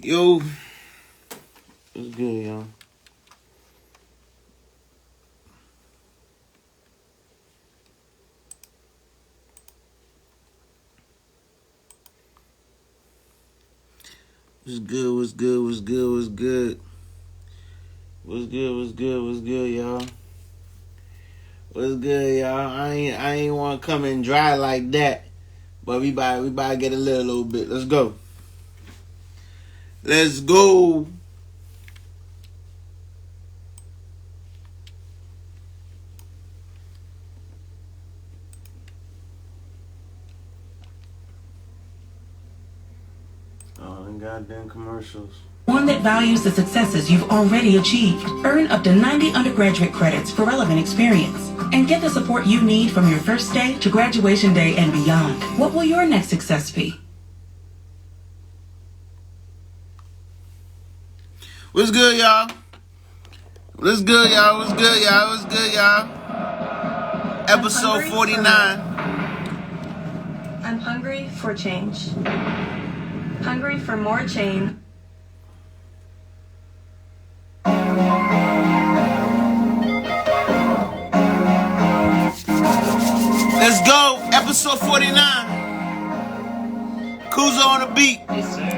Yo, it's good, y'all. What's good, what's good, what's good, what's good? What's good, what's good, what's good, y'all? What's good, y'all? I ain't want to come in dry like that. But we about to get a little bit. Let's go. Let's go. Oh, them goddamn commercials. One that values the successes you've already achieved. Earn up to 90 undergraduate credits for relevant experience. And get the support you need from your first day to graduation day and beyond. What will your next success be? What's good, y'all? What's good, y'all? What's good, y'all? What's good, y'all? Episode 49. I'm hungry for change. Hungry for more change. Let's go. Episode 49. Kuzo on the beat. Yes, sir.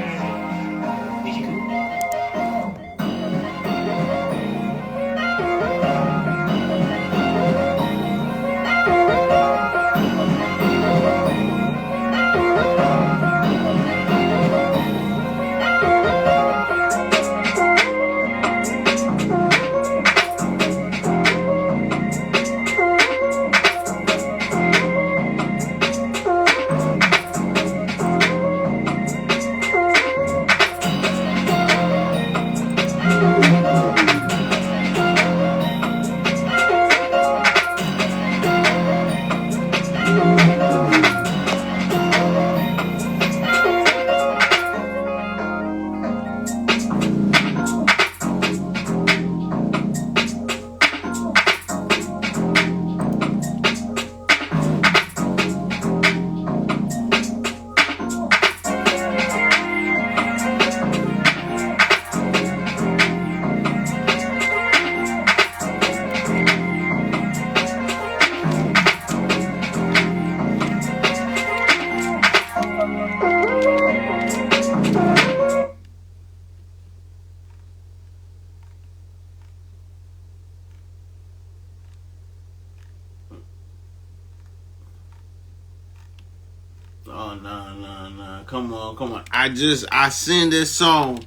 Oh, no. Come on. I seen this song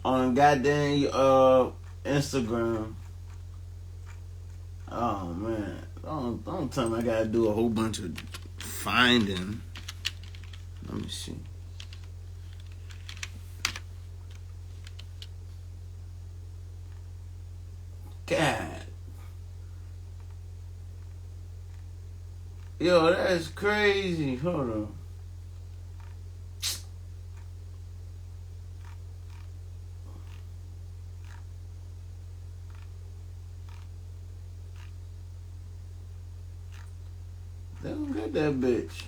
on goddamn Instagram. Oh, man. Don't tell me I gotta do a whole bunch of finding. Let me see. God. Yo, that's crazy. Hold on. They don't get that bitch.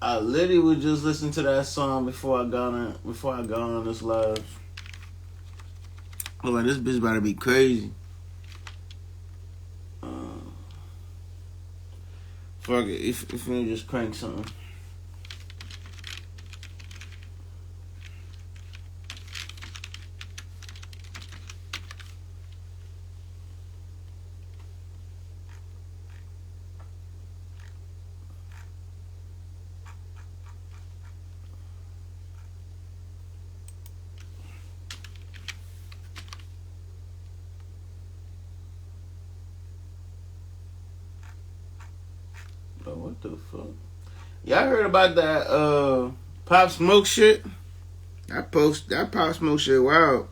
I literally was just listening to that song before I got on this live. Oh, man, this bitch about to be crazy. Fuck it. If we just crank something. Bro, what the fuck? Y'all heard about that Pop Smoke shit? That Pop Smoke shit wild.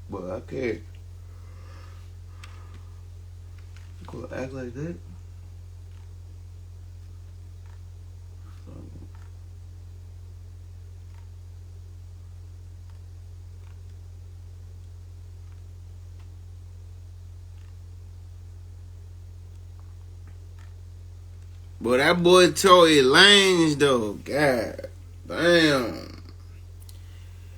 Well, I can't go act like that. But that boy Tory Lanez though, god damn.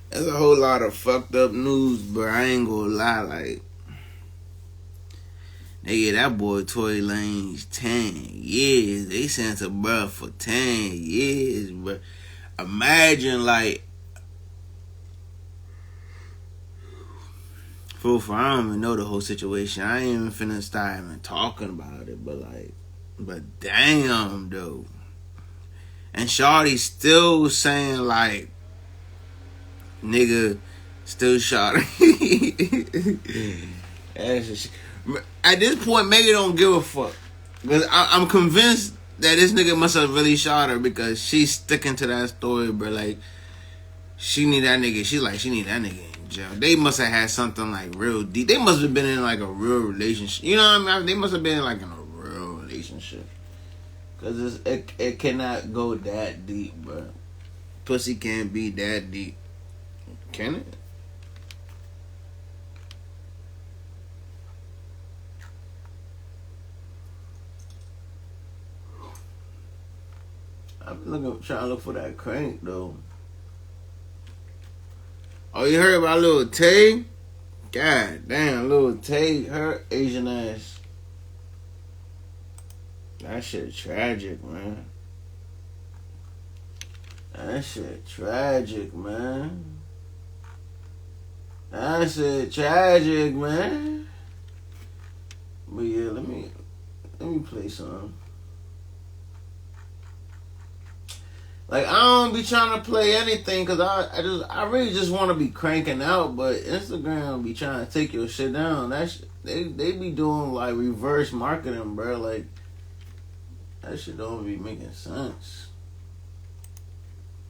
There's a whole lot of fucked up news, bro. I ain't gonna lie, like, they get that boy Tory Lanez 10 years. They sent a bro for 10 years, bro. Imagine, like, for I don't even know the whole situation. I ain't even finna start even talking about it, but damn, though. And Shawty still saying, like, nigga, still shot her. At this point, maybe don't give a fuck. Because I'm convinced that this nigga must have really shot her because she's sticking to that story, bro. Like, she need that nigga. She need that nigga in jail. They must have had something, like, real deep. They must have been in, like, a real relationship. You know what I mean? They must have been, like, in a real relationship. Because it cannot go that deep, bro. Pussy can't be that deep. Can it? I'm trying to look for that crank though. Oh, you heard about Lil Tay? God damn, Lil Tay, her Asian ass. That shit tragic, man. That shit tragic, man. That shit tragic, man. But yeah, let me play some. Like, I don't be trying to play anything because I really just want to be cranking out, but Instagram be trying to take your shit down. They be doing like reverse marketing, bro. Like, that shit don't be making sense.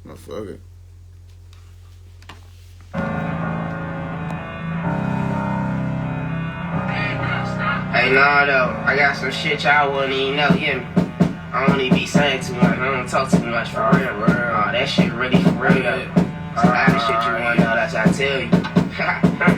Oh, fuck it. Hey, nah, though, I got some shit y'all wouldn't even know, you hear me? I don't even be saying too much, I don't talk too much for real. Oh, that shit really for real, though. So all the shit you wanna know, that's what I tell you.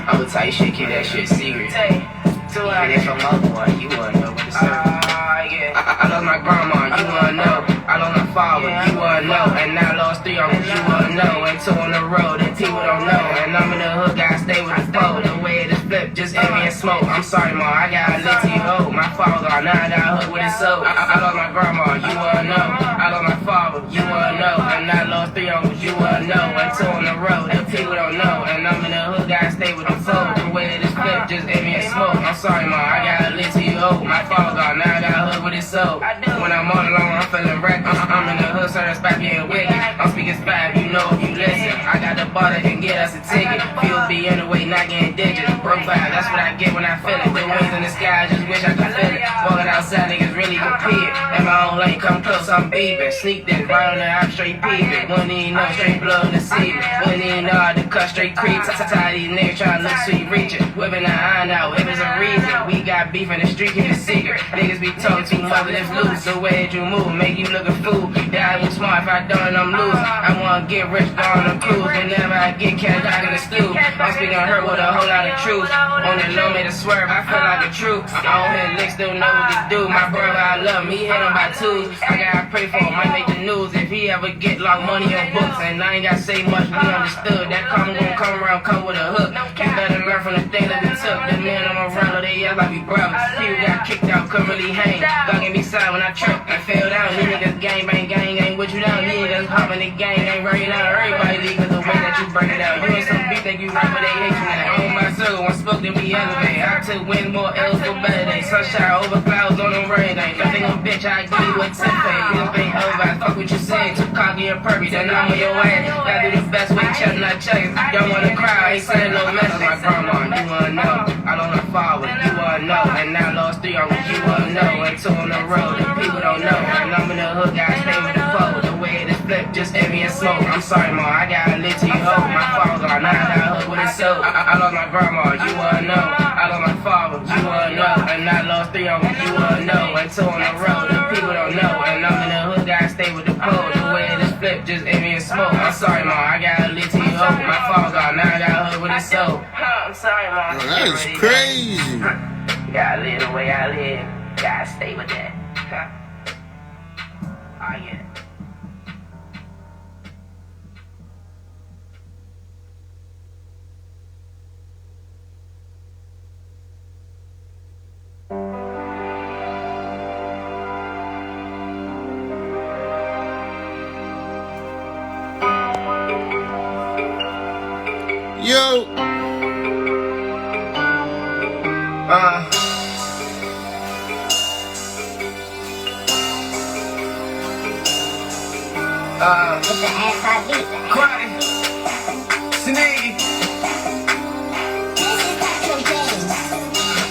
I'ma tell you shit, keep that shit secret. And if I'm up boy, you wanna know what to say. I lost my grandma, you wanna know. I lost my father, you wanna know. And I lost 3 uncles, you wanna know. And 2 on the road, and people don't know. And I'm in the hood, gotta stay with the foe. The way it is flipped, just envy and smoke. I'm sorry, ma, I got a lit to you, oh. My father gone, now I got a hood with his soul. I lost my grandma, you wanna know. I lost my father, you wanna know. And I lost 3 uncles, you wanna know. And 2 on the road, and people don't know. And I'm in the hood, gotta stay with the foe. The way it is flipped, just envy and smoke. I'm sorry, ma, I got a lit to you, oh. My father gone, now I got a hood with his soul. When I'm all alone, I'm feeling wrecked. I'm in the hood, so that's back being wicked. I'm speaking Spanish, you know if you listen. I got the butter and get us a ticket. People be in the way, not getting digits. Profile, that's what I get when I feel it. The wings in the sky, I just wish I could feel it. Walking outside, niggas really compete. In my own lane, come close, I'm beeping. Sneak this, right on the app, straight peeping. Wouldn't even know, straight blood in the sea. Wouldn't even know how to cut straight creep. Tired these niggas trying to look sweet reaching. Whipping the iron out, if it's a reason. We got beef in the street, keep it secret. Niggas be talking too much, let's lose. The way that you move, make you look a fool. Die with smart, if I don't, I'm losing. I wanna get rich, go on a cruise. Whenever I get cash, I in the stew. I'm speaking hurt with a whole lot of truth. On the low, made a swerve, I feel like a truth. I don't hit licks, still know what to do. My brother, I love him, he hit him by 2s. I gotta pray for him, might make the news. If he ever get locked money on books, and I ain't gotta say much, we understood. That karma gon' come around, come with a hook. You better learn from the thing that we took. The men I'm around, they act like we brothers. People got kicked out, couldn't really hang. Bugging me side when I trip, I fell down. These niggas gang bang, gang ain't with you down. These niggas hopping the gang, ain't right now. Everybody leave cause the way that you break it out. You and some beef think you right, but they hate you now. On my circle, one spoke, then we elevate. I took wins, more L's for better days. Sunshine over clouds on them rain days. Don't think I'm bitch, I give you a 10 pay. You don't think over, I fuck what you say. Too cocky and pervy, then I'm on your ass. Gotta do the best way, chestnut chugging. Don't wanna cry, I ain't saying no message. My grandma, you wanna know. I lost my father, you wanna know. And I lost 3 uncles, you wanna know. And 2 on the road, and people don't know. And I'm in the hood, gotta stay with the foe. The way it is flipped, just envy and smoke. I'm sorry, ma, I got a lit to you, oh. My father gone, now I got a hood with his soul. I lost my grandma, you wanna know. I lost my father, you wanna know. And I lost 3 uncles, you wanna know. And 2 on the road, and people don't know. And I'm in the hood, gotta stay with the pole. The way it is flipped, just envy and smoke. I'm sorry, ma, I got a lit to you, oh. My father gone, now I got a hood with his soul. I'm sorry, ma. Oh, that is crazy. Gotta live the way I live. Gotta stay with that. yeah. Yo. With the anti-beat. Crowded. Sneaky.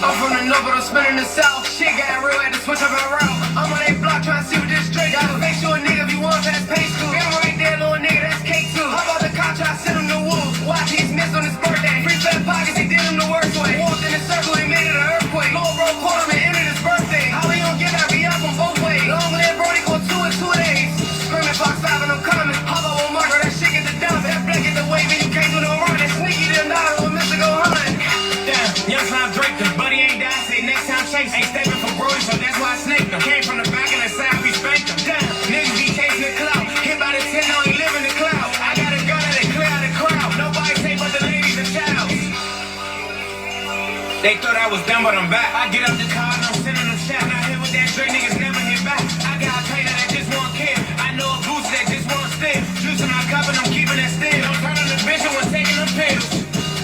I'm from the north, but I'm spinning the south. Shit got real, had to switch up my route. I'm on a block trying to see what this straight. Gotta make sure a nigga if you want pass pay school. I'm right there, little nigga, that's cake too. How about the cop try to send him to wolves? Watch he's missed on his birthday. Free fat pockets, he did him the worst way. Walked in a circle, he made it an earthquake. Lil' bro caught him and ended his birthday. How he gon' get that be up on both ways? Long live Brody go 2 in 2 days. Screaming Fox 5 and I'm coming. How about one marker, that shit get the dump. That black get the wave and you can't do no run. That sneaky didn't die with Mr. Go Hunt. Damn, young time Drake, the buddy ain't die. Say next time chase. Ain't stepping for Brody, so that's why I snaked him. Came from the back and the side, we spanked him. Damn, niggas be chasing the clout. Hit by the 10, now he live in the cloud. I got a gun that clear out the crowd. Nobody say but the ladies and child. They thought I was done, but I'm back. I get up the car and I'm sending them shots. Now here with that straight niggas never hit back. I got a painter that just won't care. I know a booster that just won't steal. Juicing my cup and I'm keeping it still. Don't turn on the bitch and we're taking them pills.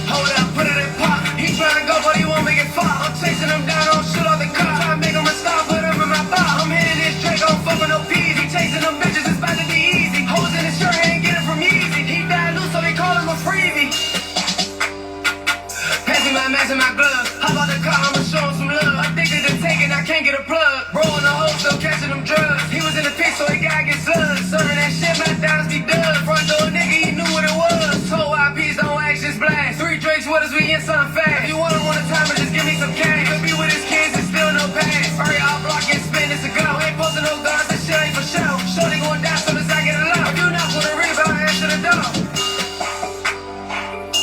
Hold up, put it in pop. He trying to go, but he won't make it fall. I'm chasing him down, don't shoot off the car. Trying to make him a star, put him in my bar. I'm hitting this Drake, don't fuck with no peas. He chasing them bitches, it's about to be easy. Hoes in his shirt, he ain't get it from Yeezy. He died loose, so they call him a freebie. Pass me my mask and my gloves. How about the car? I'ma show him some love. Addicted to taking, I can't get a plug. Bro in the hole, still catching them drugs. He was in the pit, so he gotta get slugged. Serving that shit, my dynasty dub. Front door nigga, he knew what it was. Told IPs don't act, just blast. 3 Drakes with us, we in something fast. If you want him on the timer, just give me some cash. He'll be with his kids and still no pass. Hurry, I'll block and spin, it's a go. Ain't posting no guns, this shit ain't for show. Shorty going down soon as I get a low. If you not for the rebound, answer the door.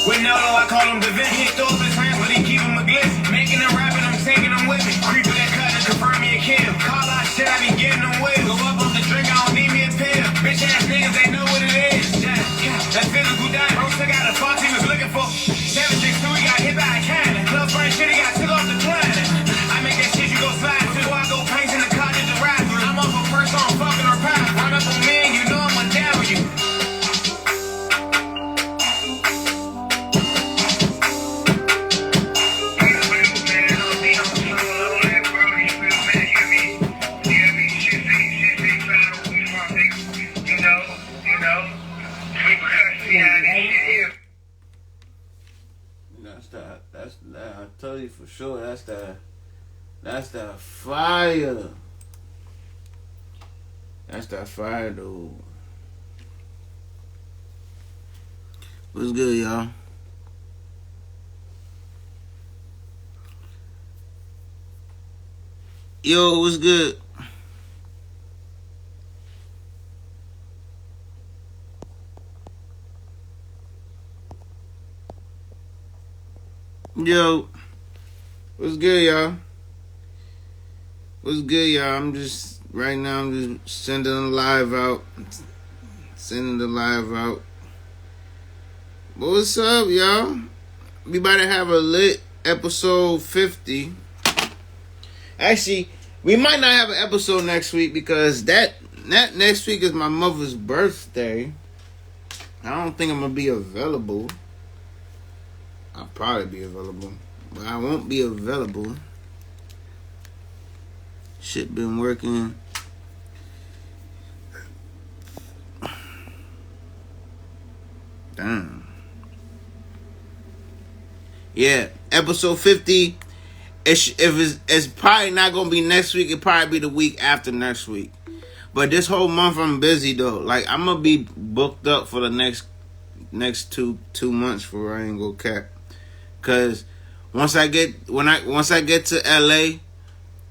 With Nolo, I call him Da Vinci. He throw up his hands, but he keep him a glitz. Making them rapping, I'm taking them with me. Creeping that cut and confirm me a kill. Call out shit, I be getting them with. Go up on the drink, I don't need me a pill. Bitch ass niggas, they know what it is. That physical diet. Bro took out the fox he was looking for. 762, he got hit by a cannon. Club friend shit, he got took off the planet. I make that shit, you go slide. Before I go paint in the cottage to ride through. I'm off a purse, so I'm fucking her pound. Run up on me and you know I'ma down with you. That's that. I tell you for sure. That's that fire. That's that fire, dude. What's good, y'all? Yo, what's good? Yo, what's good, y'all? What's good, y'all? I'm just sending the live out. But what's up, y'all? We about to have a lit episode 50. Actually, we might not have an episode next week because that next week is my mother's birthday. I don't think I'm gonna be available. I'll probably be available, but I won't be available. Shit been working. Damn. Yeah, episode 50. It's probably not gonna be next week. It'll probably be the week after next week. But this whole month I'm busy though. Like I'm gonna be booked up for the next two months for I ain't gonna cap. Cause once I get to LA,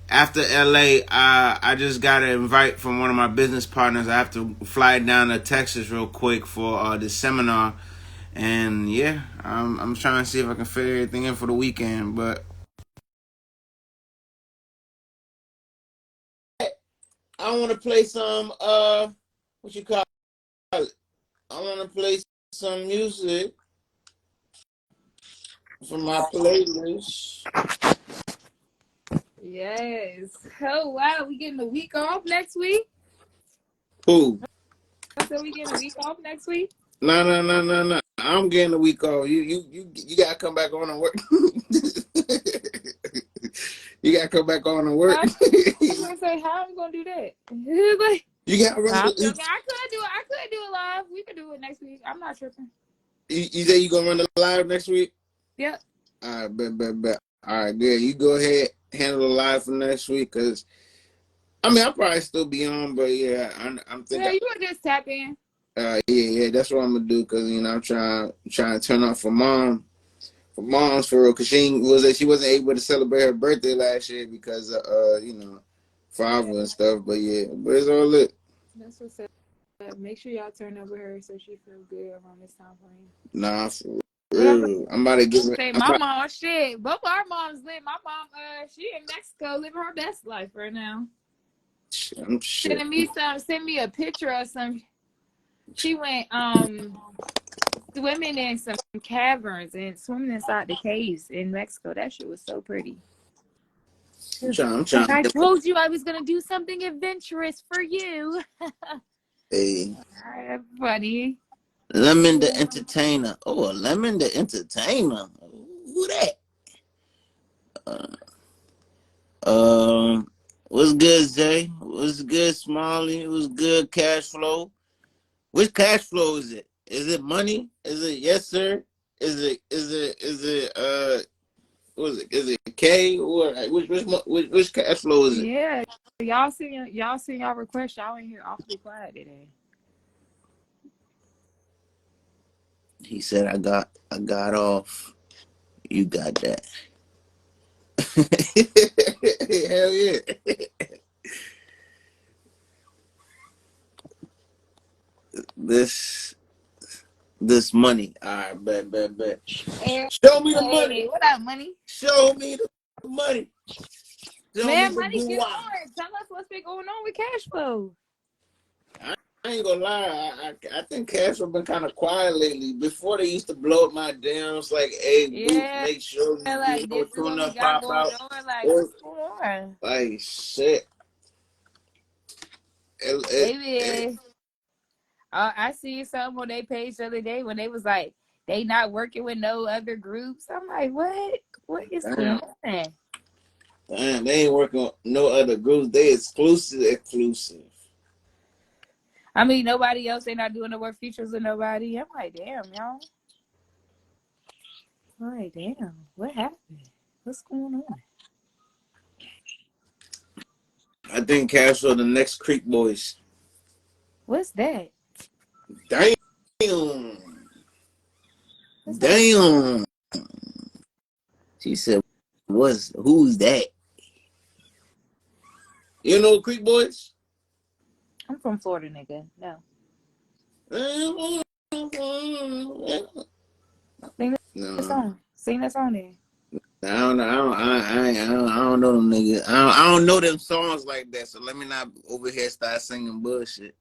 after LA, I just got an invite from one of my business partners. I have to fly down to Texas real quick for this seminar, and yeah, I'm trying to see if I can fit everything in for the weekend. But want to play some what you call it? I want to play some music from my playlist. Yes. Oh wow, we getting a week off next week. Who? I said we getting a week off next week. No. I'm getting a week off. You gotta come back on and work. You gotta come back on and work. I was gonna say, how am I gonna do that? Like, You gotta run. I could do it. I could do it live. We could do it next week. I'm not tripping. You say you gonna run the live next week? Yep. All right, bet. All right, good. You go ahead, handle the live for next week, cause I mean I'll probably still be on, but yeah, I'm thinking. Yeah, you would just tap in. Yeah, that's what I'm gonna do, cause you know I'm trying to turn off for mom's for real, cause she wasn't able to celebrate her birthday last year because of you know, father and stuff. But yeah, but it's all lit. That's what's up. Make sure y'all turn over her so she feels good around this time frame. Nah, for real. I'm about to give her. My mom, shit. Both our moms live. My mom, she in Mexico living her best life right now. I'm sure. Send me a picture of some. She went swimming in some caverns and swimming inside the caves in Mexico. That shit was so pretty. I'm trying. I told you I was gonna do something adventurous for you. Hey. That's funny. Lemon the Entertainer. Oh, Lemon the Entertainer. Who that? What's good, Zay? What's good, Smiley? What's good, Cash Flow? Which cash flow is it? Is it money? Is it yes, sir? Is it what is it? Is it K or which cash flow is it? Yeah, y'all seen y'all request. Y'all in here awfully quiet today. He said I got off. You got that. Hell yeah. This money. All right, bet. Show me the money. What up, money? Show me the money. Man, money, get on. Tell us what's been going on with cash flow. I ain't gonna lie. I think cash flow been kind of quiet lately. Before they used to blow up my dams like, hey, yeah, make sure you like know, this is what tune we up, got pop going out. on. Like, what's going on? Like shit. Baby. I see something on their page the other day when they was like, they not working with no other groups. I'm like, what? What is going on? Damn, they ain't working on no other groups. They exclusive. I mean, nobody else. They not doing no work features with nobody. I'm like, damn, y'all. I'm like, damn, what happened? What's going on? I think Cash Flow the next Creek Boys. What's that? Damn. She said, who's that? You know Creek Boys? I'm from Florida, nigga. No. Sing that song there. I don't know them niggas. I don't know them songs like that. So let me not over here start singing bullshit.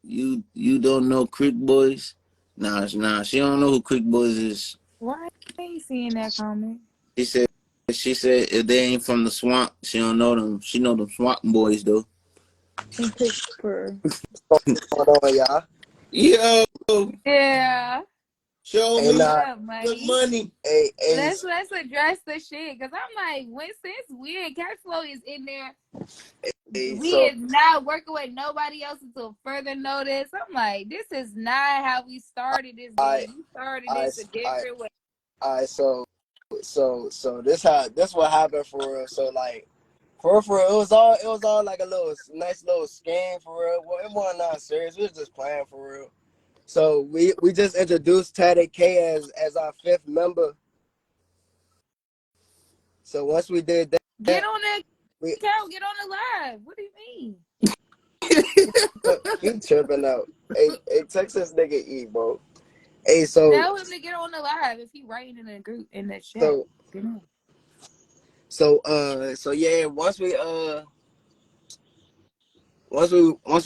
You don't know Creek Boys? Nah. She don't know who Creek Boys is. Why ain't you seeing that comment? She said if they ain't from the swamp, she don't know them. She know them swamp boys though. What's going on, y'all? Yo. Yeah. Show me the money. Hey, let's address the shit. Cause I'm like, since we and cash flow is in there, we is not working with nobody else until further notice. I'm like, this is not how we started this game. We started this a different way. All right, so this what happened for real. So like for real, it was all like a nice little scheme for real. Well, it wasn't not serious. We was just playing for real. So we just introduced Taddy K as our 5th member. So once we did that, get on the account, get on the live. What do you mean? He tripping out. Hey, Texas nigga E, bro. Hey, so tell him to get on the live if he writing in the group in the chat. So yeah, once we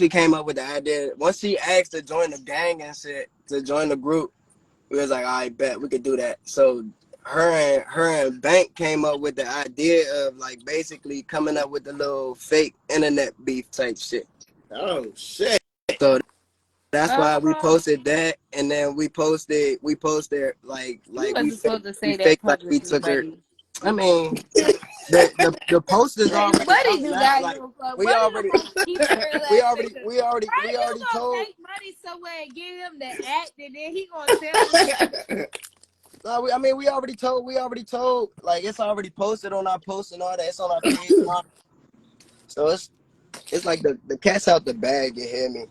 came up with the idea, once she asked to join the gang and shit, to join the group, we was like, I bet we could do that. So her and Bank came up with the idea of like basically coming up with the little fake internet beef type shit. Oh shit. So that's why we Oh, posted that, and then we posted like you we wasn't supposed to we say that faked like we publicly, took her. buddy. I mean, the post is Like, already buddy out do now. not Like give a fuck. we Buddy already supposed to keep it real ass nigga. we Right, you already gonna told. take money somewhere and give him the act, and then he gonna tell us. No, I mean we already told. Like it's already posted on our post and all that. It's on our page now. So it's like the cat's out the bag. You hear me?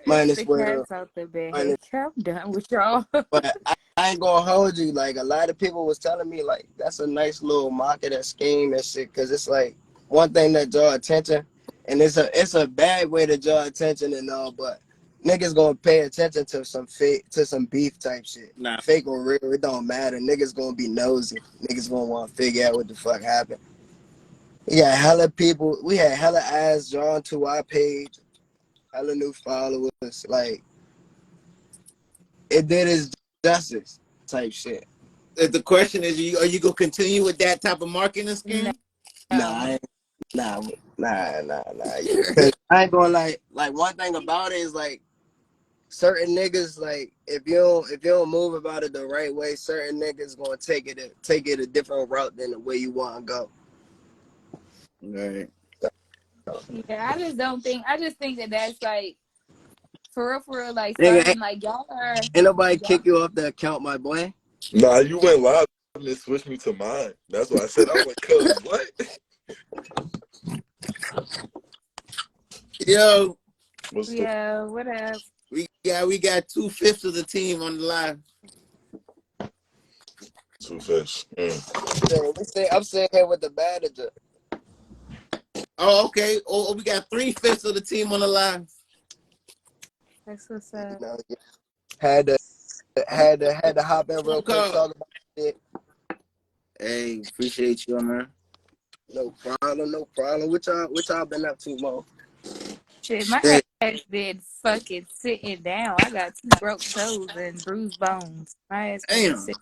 Minus The well, cat's out the bag. minus, I'm done with y'all. but I ain't gonna hold you. Like a lot of people was telling me, like that's a nice little marketing scheme and shit. Cause it's like one thing that draw attention, and it's a bad way to draw attention and all. But niggas gonna pay attention to some beef type shit. Nah. Fake or real, it don't matter. Niggas gonna be nosy. Niggas gonna want to figure out what the fuck happened. We got hella people. We had hella eyes drawn to our page. Hella new followers. Like it did its justice type shit. The question is, are you gonna continue with that type of marketing scheme? No. Nah. Cause I ain't going like one thing about it is like certain niggas like if you don't move about it the right way, certain niggas gonna take it a different route than the way you want to go. Right. Yeah, I just think that that's like for real, like Nigga, starting like y'all are. Ain't nobody kick you off the account, my boy. Nah, you went live and then switched me to mine. That's what I said. I was like, cuz what? Yo, Yeah, what up? we got 2/5 of the team on the line. 2 fish. I'm sitting here with the manager. Oh, okay. Oh, we got 3/5 of the team on the line. That's what's up. You know, had to hop in real quick, talk about it. Hey, appreciate you, man. No problem. What y'all been up to, Mo? Shit, my ass been fucking sitting down. I got 2 broke toes and bruised bones. My ass been sitting.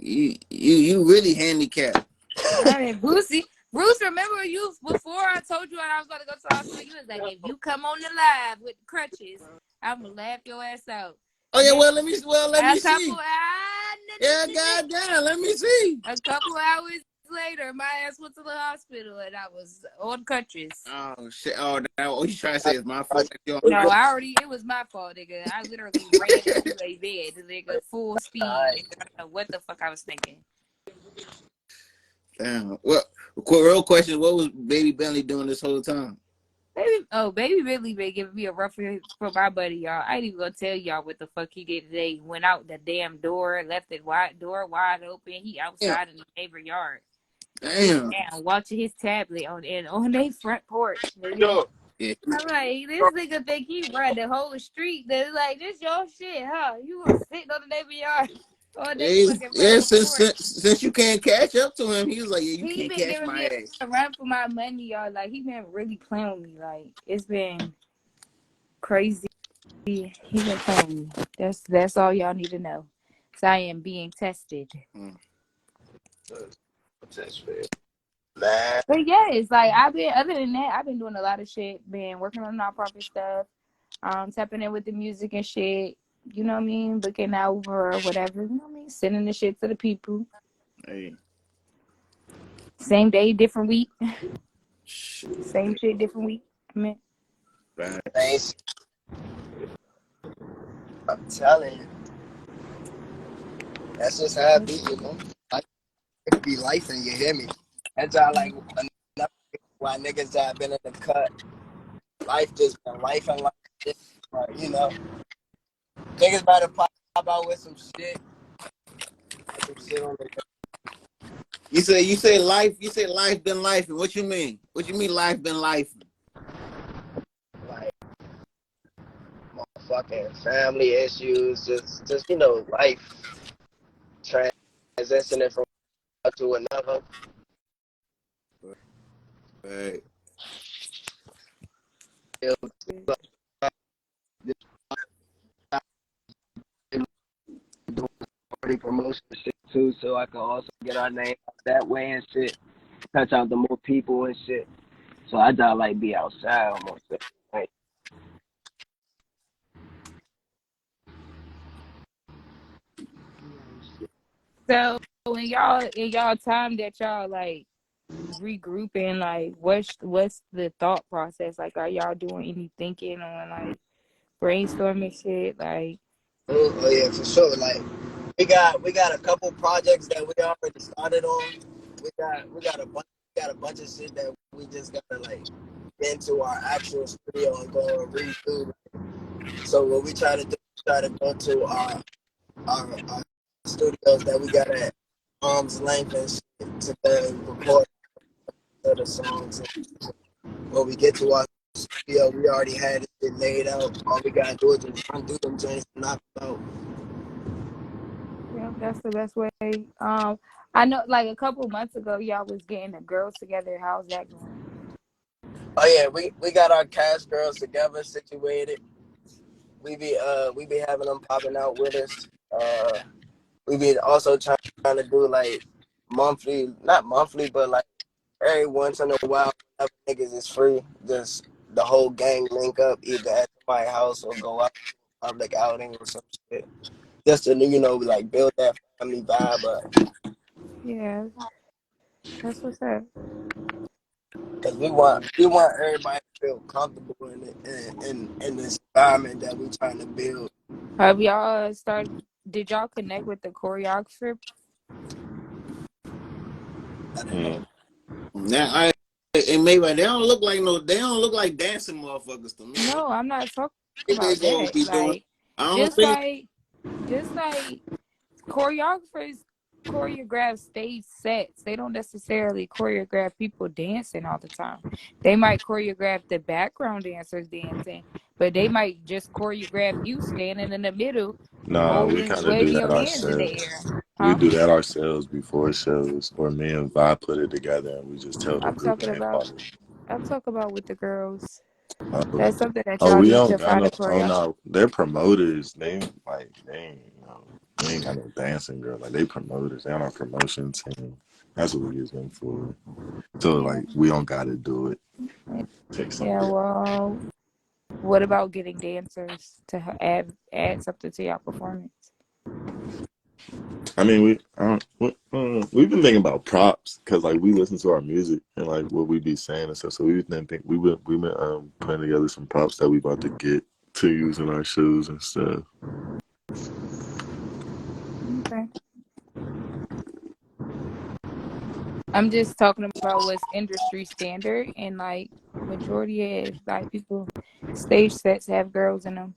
You really handicapped. I mean, Bruce, remember you before I told you I was about to go to the hospital? You was like, if you come on the live with crutches, I'm gonna laugh your ass out. Oh yeah, well let me see. Yeah, goddamn, let me see. A couple hours later, my ass went to the hospital and I was on crutches. Oh shit! Oh, you trying to say it's my fault? No, it was my fault, nigga. I literally ran into a bed, nigga, full speed. Nigga. I don't know what the fuck I was thinking. Damn. Well, real question: what was Baby Bentley doing this whole time? Baby Bentley been giving me a rough for my buddy, y'all. I ain't even gonna tell y'all what the fuck he did today. He went out the damn door, left the door wide open. He outside in the neighbor yard. Damn. Watching his tablet on their front porch. Yo. Yeah. I'm like, this nigga think he run the whole street. That's like, this your shit, huh? You gonna sit on the neighbor yard? Since you can't catch up to him, he was like, yeah, you can't catch my ass. He been giving me a run for my money, y'all. Like, he been really playing with me. Like, it's been crazy. He been playing with me. That's all y'all need to know. So I am being tested. But yeah, it's like other than that, I've been doing a lot of shit, been working on nonprofit stuff, tapping in with the music and shit, you know what I mean, booking out or whatever, you know what I mean, sending the shit to the people. Hey. Same day, different week. Same shit, different week. Man. Thanks. I'm telling you. That's just how it be, you know. It be life and you hear me. That's all like why niggas that been in the cut. Life just been life and life. You know. Niggas about to pop out with some shit. On the You say life been life. What you mean? What you mean life been life? Like motherfucking family issues, just you know, life. transitioning from one to another. Right. Doing promotion shit too, so I can also get our name out that way and shit. Touch out to more people and shit. So I just like be outside almost. Like, So in y'all time that y'all like regrouping, like what's the thought process? Like, are y'all doing any thinking on like brainstorming shit? Like, oh yeah, for sure. Like we got a couple projects that we already started on. We got a bunch of shit that we just gotta like get into our actual studio and go and redo. So what we try to do, try to go to our studios that we got at arm's length and shit to then record the songs. And when we get to our studio, we already had it laid out. All we gotta do is just run through them joints and knock them out. yeah, that's the best way. I know like a couple months ago y'all was getting the girls together. How's that going? Oh yeah, we got our cast girls together, situated. We be having them popping out with us. We be also trying to do like monthly, not monthly, but like every once in a while, whenever niggas is free, just the whole gang link up either at my house or go out to a public outing or some shit. Just to like build that family vibe up. Yeah, that's what's up. Cause we want everybody to feel comfortable in this environment that we trying to build. Have y'all started? Did y'all connect with the choreographer? Now and maybe they don't look like dancing motherfuckers to me. No, I'm not talking They about gonna that. be doing. Like, I don't just think. like, just like choreographers choreograph stage sets. They don't necessarily choreograph people dancing all the time. They might choreograph the background dancers dancing, but they might just choreograph you standing in the middle, Nah, we kind of do waving that your hands in the air. ourselves. We Huh? do that ourselves before shows, or me and Vi put it together and we just tell the I'm group talking and they about. follow. I'm talking about with the girls. Oh, That's something that oh, y'all we need don't to got find no. a Oh choreographer. no, they're promoters. They ain't we ain't got no dancing girl. Like they promoters. They on our promotion team. That's what we use them for. So Yeah. like we don't got to do it. Take Yeah. something. Well, what about getting dancers to add something to your performance? I mean, we've been thinking about props because like we listen to our music and like what we be saying and stuff. So we've been putting together some props that we about to get to use in our shows and stuff. Okay. I'm just talking about what's industry standard and like majority of like people stage sets have girls in them.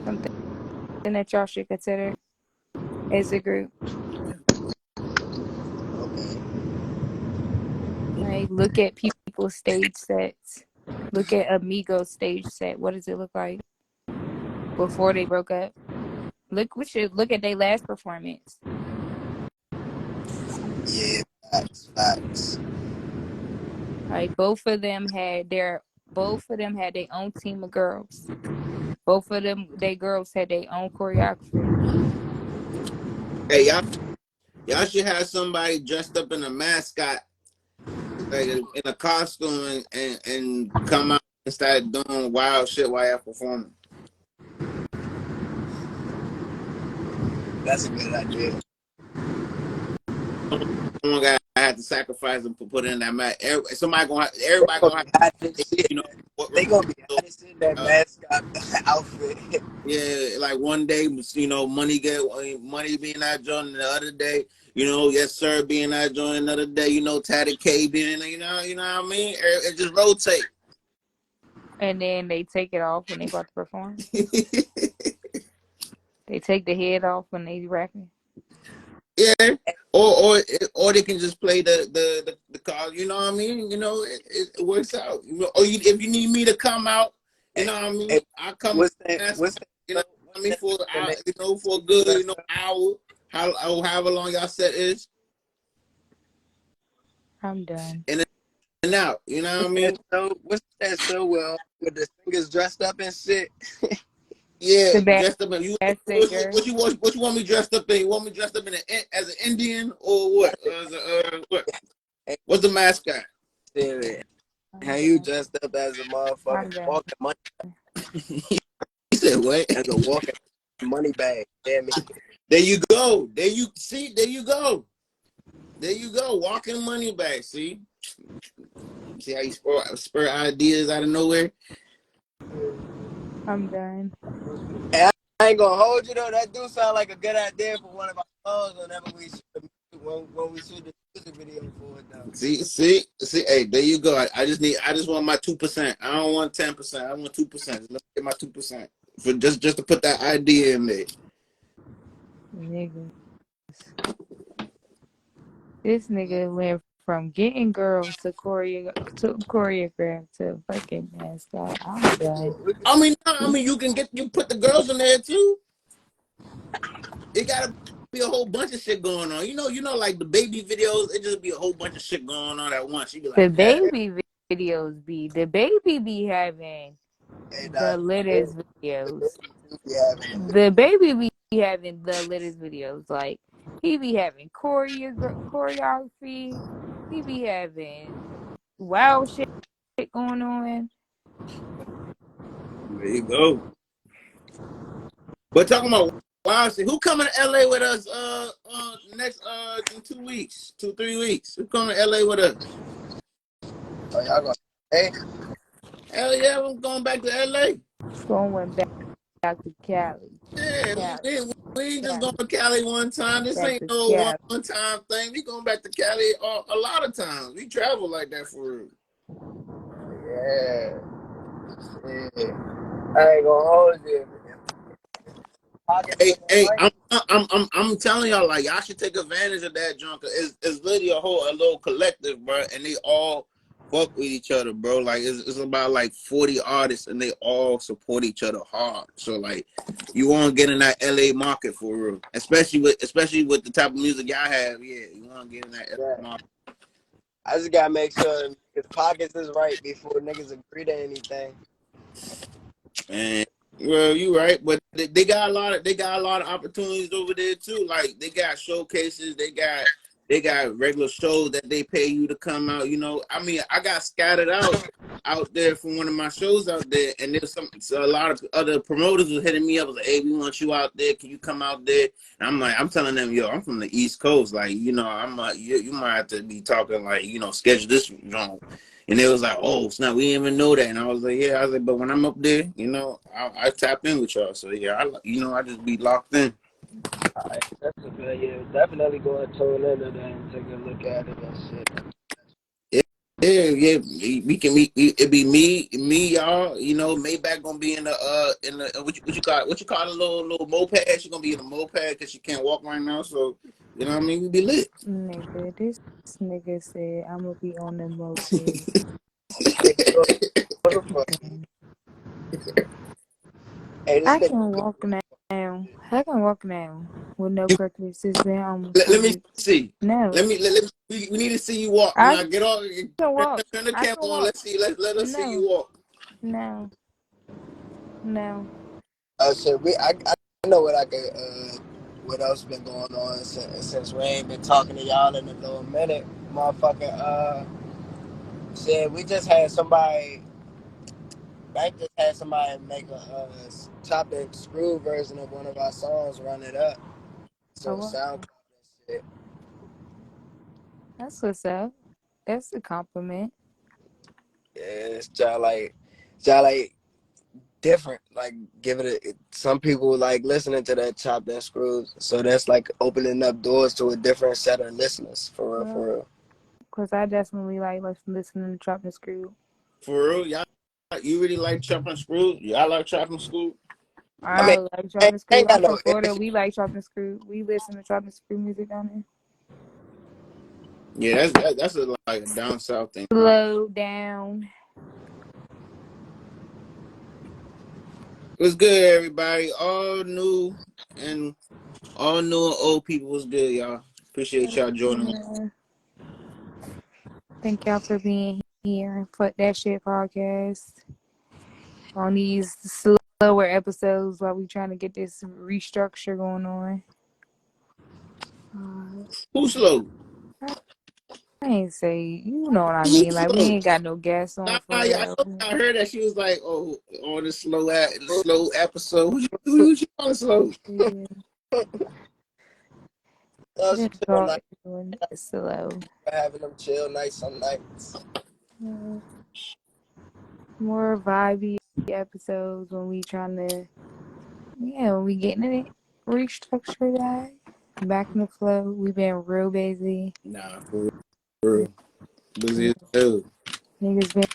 Something that y'all should consider as a group. Like look at people's stage sets. Look at Amigo's stage set. What does it look like before they broke up? We should look at their last performance. Yeah, facts. Like both of them had their own team of girls. Both of them, they girls had their own choreographer. Hey, y'all should have somebody dressed up in a mascot, like in a costume, and come out and start doing wild shit while y'all performing. That's a good idea. Someone got to have to sacrifice and put in that match. Everybody gonna have you know what They gonna be so, hot as shit in that mascot outfit. yeah, like one day, money being that joint, and the other day, yes sir being that joint, another day, Tatted K being, you know what I mean? It just rotate. And then they take it off when they about to perform. They take the head off when they rapping. Yeah, or they can just play the card. You know what I mean? It works out. Or if you need me to come out, you know what I mean? And I come. what's that? That's What's you know. I mean, for for a good, hour, however long y'all set is. I'm done. And out, you know what I mean? What's that so well with the singers dressed up and shit? Yeah, The bad dressed up in you. singer. What you want me dressed up in? You want me dressed up in as an Indian or what? As what? What's the mascot? How you dressed up as a motherfucker walking money? He said what? As a walking money bag. Damn it. There you go. There you go. There you go. Walking money bag. See how you spur ideas out of nowhere. I'm done. And I ain't gonna hold you though. That do sound like a good idea for one of our songs whenever we shoot when we shoot the music video for it though. See. Hey, there you go. I just want my 2%. I don't want 10%. I want 2%. Let me get my 2% for just to put that idea in there. Niggas. This nigga went from getting girls to choreograph to fucking mascot. I'm done. I mean, you put the girls in there too. It gotta be a whole bunch of shit going on. You know, like the baby videos. It just be a whole bunch of shit going on at once. You be like, The baby videos the baby be having the littest videos. The baby be having the littest videos. Like he be having choreography. He be having wild shit going on. there you go. But talking about wild shit, who coming to LA with us? Next in 2 weeks, 2-3 weeks. Who coming to LA with us? Oh, y'all going? Hey. Hell yeah, I'm going back to LA. Going back to Cali. Yeah, we ain't just going to Cali one time. This ain't no one-time thing. We going back to Cali a lot of times. We travel like that for real. Yeah. I ain't gonna hold you. Hey, I'm telling y'all, like, y'all should take advantage of that junk. It's literally a little collective, bro, and they all fuck with each other, bro. Like, it's about like 40 artists, and they all support each other hard. So, like, you want to get in that LA market for real, especially with the type of music y'all have. Yeah, you want to get in that LA market. I just gotta make sure his pockets is right before niggas agree to anything. And well, you right, but they got a lot of opportunities over there too. Like they got showcases, they got regular shows that they pay you to come out. You know, I mean, I got scattered out there from one of my shows out there, and there's a lot of other promoters was hitting me up, was like, "Hey, we want you out there. Can you come out there?" And I'm telling them, "Yo, I'm from the East Coast. Like, you know, you might have to be talking like, you know, schedule this wrong." And it was like, "Oh, snap, we didn't even know that." And I was like, "Yeah," I was like, "But when I'm up there, you know, I tap in with y'all. So yeah, I just be locked in." Alright, that's a good. Yeah, definitely going to tune into that and take a look at it and shit. Yeah, we can meet. It be me, y'all. You know, Maybach gonna be in the what you call the little moped. She gonna be in the moped because she can't walk right now. So you know what I mean. We be lit. Nigga, this nigga said I'm gonna be on the moped. I can walk now. I can walk now with no crutches. It's been almost Let me see. No. We need to see you walk. I now get off. can walk. Turn the camera on. Let's see. Let us see you walk. No. So I know what else been going on since we ain't been talking to y'all in a little minute, motherfucking. Shit, we just had somebody. Bank just had somebody make a chop and screw version of one of our songs, run it up. So SoundCloud and shit. That's what's up. That's a compliment. Yeah, it's just like different. Like give it some people like listening to that chopped and screwed. So that's like opening up doors to a different set of listeners for real. Cause I definitely like listening to Chop and Screw. For real, y'all. You really like Chop and Screw? Y'all like Chop and Screw? I like Chop and Screw. I'm from Florida. We like Chop and Screw. We listen to Chop and Screw music down there. Yeah, that's like a down south thing. Slow down. What's good, everybody? And all new and old people was good, y'all. Appreciate y'all joining me. Thank y'all for being here and Fuck That Shit podcast on these slower episodes while we trying to get this restructure going on. Who's slow? I ain't say, you know what I Who's mean. Like, we slow? ain't got no gas on Nah, for I real. heard that she was like, oh, on the slow episode. Who you calling slow? Yeah, Us just chill call nights, everyone slow. having them chill nights some nights. More vibey episodes when we trying to, when we getting it restructure that. Back in the flow. We've been real busy. Nah, for real. Busy as hell. Niggas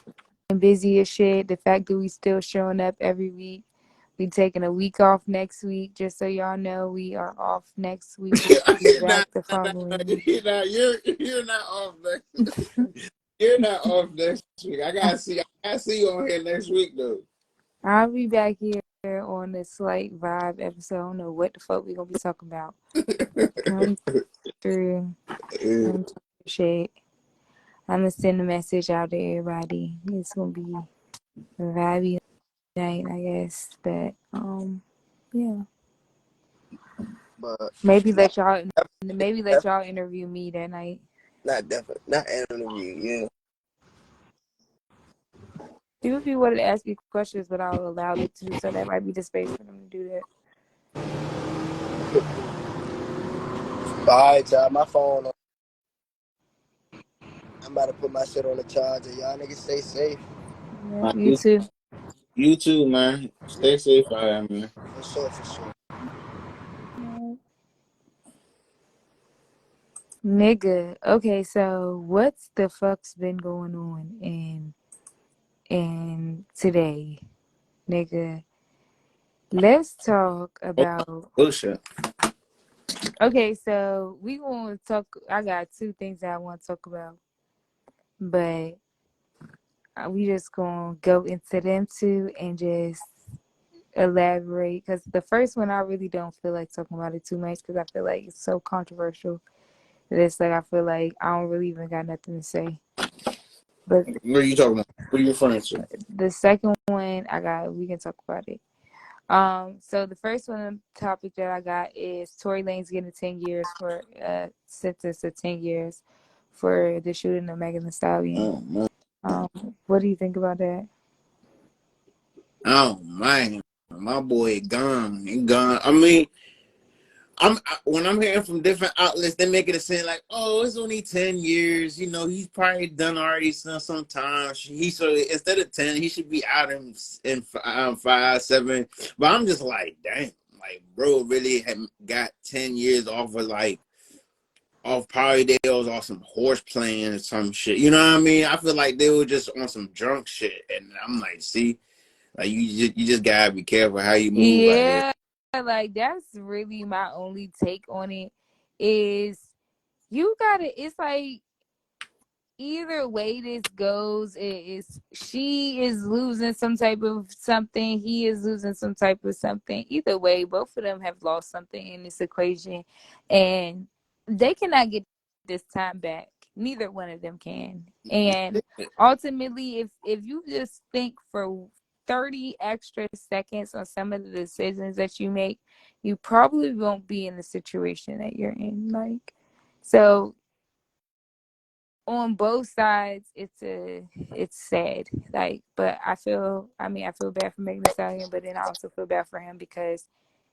been busy as shit. The fact that we still showing up every week. We taking a week off next week. Just so y'all know, we are off next week. We'll be back the following. You're not off next. You're not off next week. I gotta see you on here next week though. I'll be back here on the Slight Vibe episode. I don't know what the fuck we gonna be talking about. Come through. I'm talking shit. I'm gonna send a message out to everybody. It's gonna be a vibey night, I guess. But yeah. But Maybe let y'all interview me that night. not definitely not interview, yeah. See if you wanted to ask me questions, but I'll allow them to. So that might be the space for them to do that. Alright, y'all, my phone on. I'm about to put my shit on the charger. Y'all niggas stay safe. Yeah, you too. You too, man. Stay safe out here, man. For sure, for sure. Nigga. Okay, so what's the fuck's been going on in today, nigga? Let's talk about. Oh shit. Okay, so we gonna talk. I got two things that I want to talk about, but we just gonna go into them two and just elaborate. Because the first one, I really don't feel like talking about it too much because I feel like it's so controversial. It's like I feel like I don't really even got nothing to say. But What are you talking about? What are you referring to? the second one, we can talk about it. So the first one topic that I got is Tory Lanez getting 10 years for sentence of 10 years for the shooting of Megan Thee Stallion. What do you think about that? Oh man, my boy gone. He gone. I mean, when I'm hearing from different outlets, they make it seem like, oh, it's only 10 years. You know, he's probably done already some time. He so instead of 10, he should be out in 5, 7. But I'm just like, damn, like bro, really got 10 years off of off probably they was on some horse playing or some shit. You know what I mean? I feel like they were just on some drunk shit, and I'm like, see, like you just gotta be careful how you move out here. Yeah, like that's really my only take on it is you gotta, it's like either way this goes, she is losing some type of something, he is losing some type of something. Either way, both of them have lost something in this equation, and they cannot get this time back. Neither one of them can. And ultimately, if you just think for 30 extra seconds on some of the decisions that you make, you probably won't be in the situation that you're in. Like, so on both sides, it's sad. Like, but I feel bad for Megan Thee Stallion, but then I also feel bad for him because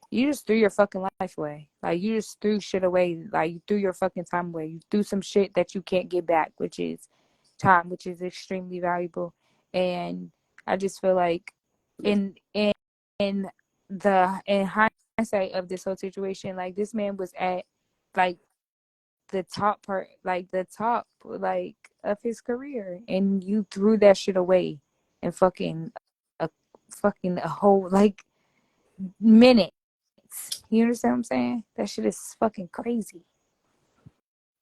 you just threw your fucking life away. Like, you just threw shit away. Like, you threw your fucking time away. You threw some shit that you can't get back, which is time, which is extremely valuable. And I just feel like in hindsight of this whole situation, like, this man was at like the top part, like the top, like, of his career, and you threw that shit away in a a whole like minute. You understand what I'm saying? That shit is fucking crazy.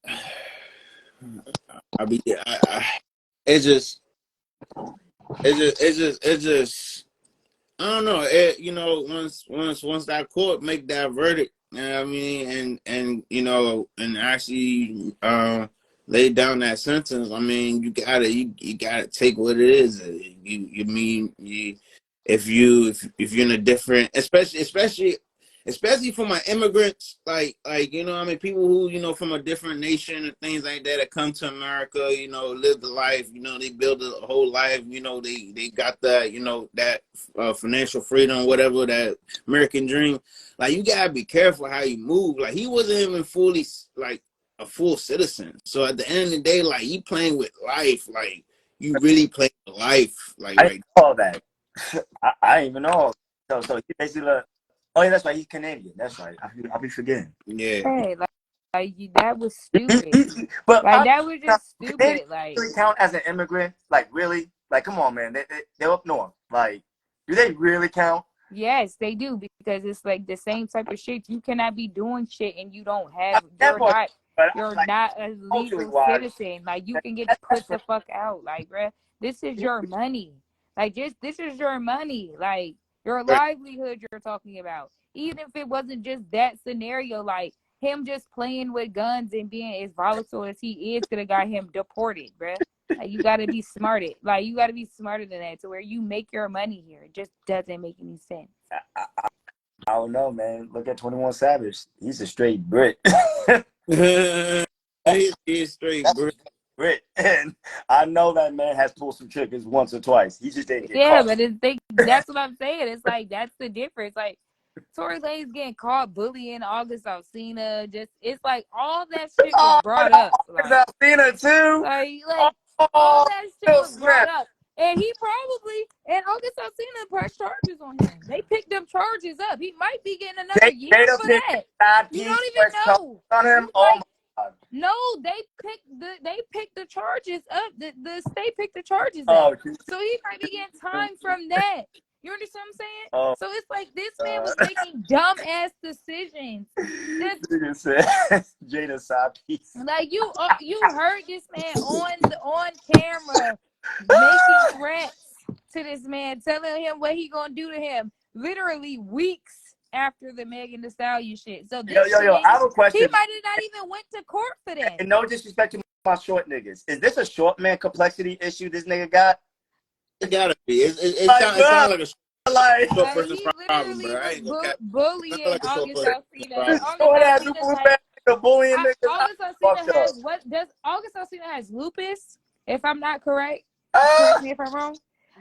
I mean, it's just I don't know. Once that court make that verdict, you know what I mean, and actually lay down that sentence. I mean, you gotta take what it is. If you're in a different, especially for my immigrants, like I mean, people who from a different nation and things like that come to America, live the life, they build a whole life, they got that, that financial freedom, whatever, that American dream. Like, you gotta be careful how you move. Like, he wasn't even fully like a full citizen. So at the end of the day, like, you playing with life, like you really playing with life, like I right. didn't know all that. I didn't even know. So he basically. Oh yeah, that's right. He's Canadian. That's right. I'll be forgetting. Yeah. Hey, that was stupid. But Like, that was just they stupid. Like, really count as an immigrant? Like, really? Like, come on, man. They're up north. Like, do they really count? yes, they do, because it's like the same type of shit. You cannot be doing shit and you don't have. You're not a legal citizen. Like, you can get put the fuck out. Like, bruh, this is your money. Like, this is your money. Like, your livelihood you're talking about. Even if it wasn't just that scenario, like him just playing with guns and being as volatile as he is could have got him deported, bruh. Like, you gotta be smarter. Like, you gotta be smarter than that, to where you make your money here. It just doesn't make any sense. I don't know, man. Look at 21 Savage. He's a straight Brit. He's straight Brit. And I know that man has pulled some triggers once or twice. He just didn't get caught. But that's what I'm saying. It's like, that's the difference. Like, Tory Lanez getting caught bullying August Alsina. It's like all that shit was brought up. Like, Alsina too. Like all that shit was brought up. And he probably, and August Alsina pressed charges on him. They picked them charges up. He might be getting another year for that. You don't even know. On him. Oh my God. No, they picked the charges up. The state picked the charges up. So he might be getting time from that. You understand what I'm saying? So it's like, this man was making dumb ass decisions. Jada side piece. Like, you heard this man on camera making threats to this man, telling him what he gonna do to him, literally weeks after the Megan Thee Stallion shit. So this I have a question. He might have not even went to court for that. And no disrespect to my short niggas, is this a short man complexity issue this nigga got? It gotta be. It sounds like a short person's problem, bro. Bullying August Alsina. August Alsina has lupus, if I'm not correct. Correct me if I'm wrong.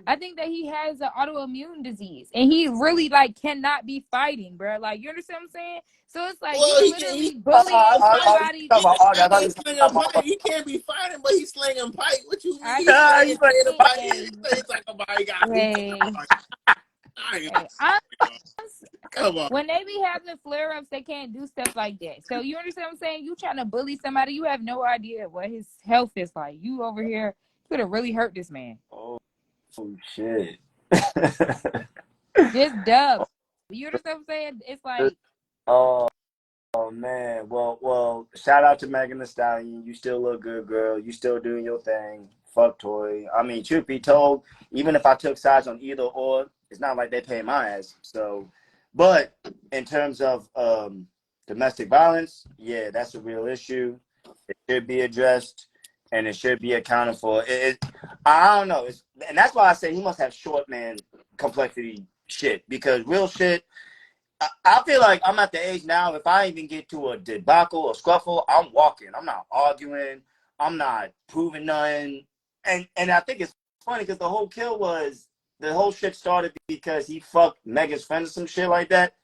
I think that he has an autoimmune disease, and he really cannot be fighting, bro. Like, you understand what I'm saying? So it's like, you literally bullying somebody. He can't be fighting, but he's slinging pipe. What you mean? He's slinging Come on. When they be having flare-ups, they can't do stuff like that. So you understand what I'm saying? You trying to bully somebody, you have no idea what his health is like. You over here could have really hurt this man. Oh shit. Just dumb. You understand what I'm saying? It's like, oh man. Well, shout out to Megan Thee Stallion. You still look good, girl. You still doing your thing. Fuck Tory. I mean, truth be told, even if I took sides on either or, it's not like they pay my ass. So, but in terms of domestic violence, yeah, that's a real issue. It should be addressed, and it should be accounted for. I don't know, and that's why I say he must have short man complexity shit, because real shit. I feel like I'm at the age now, if I even get to a debacle or scuffle, I'm walking. I'm not arguing. I'm not proving nothing. And I think it's funny because the whole shit started because he fucked Megan's friend or some shit like that.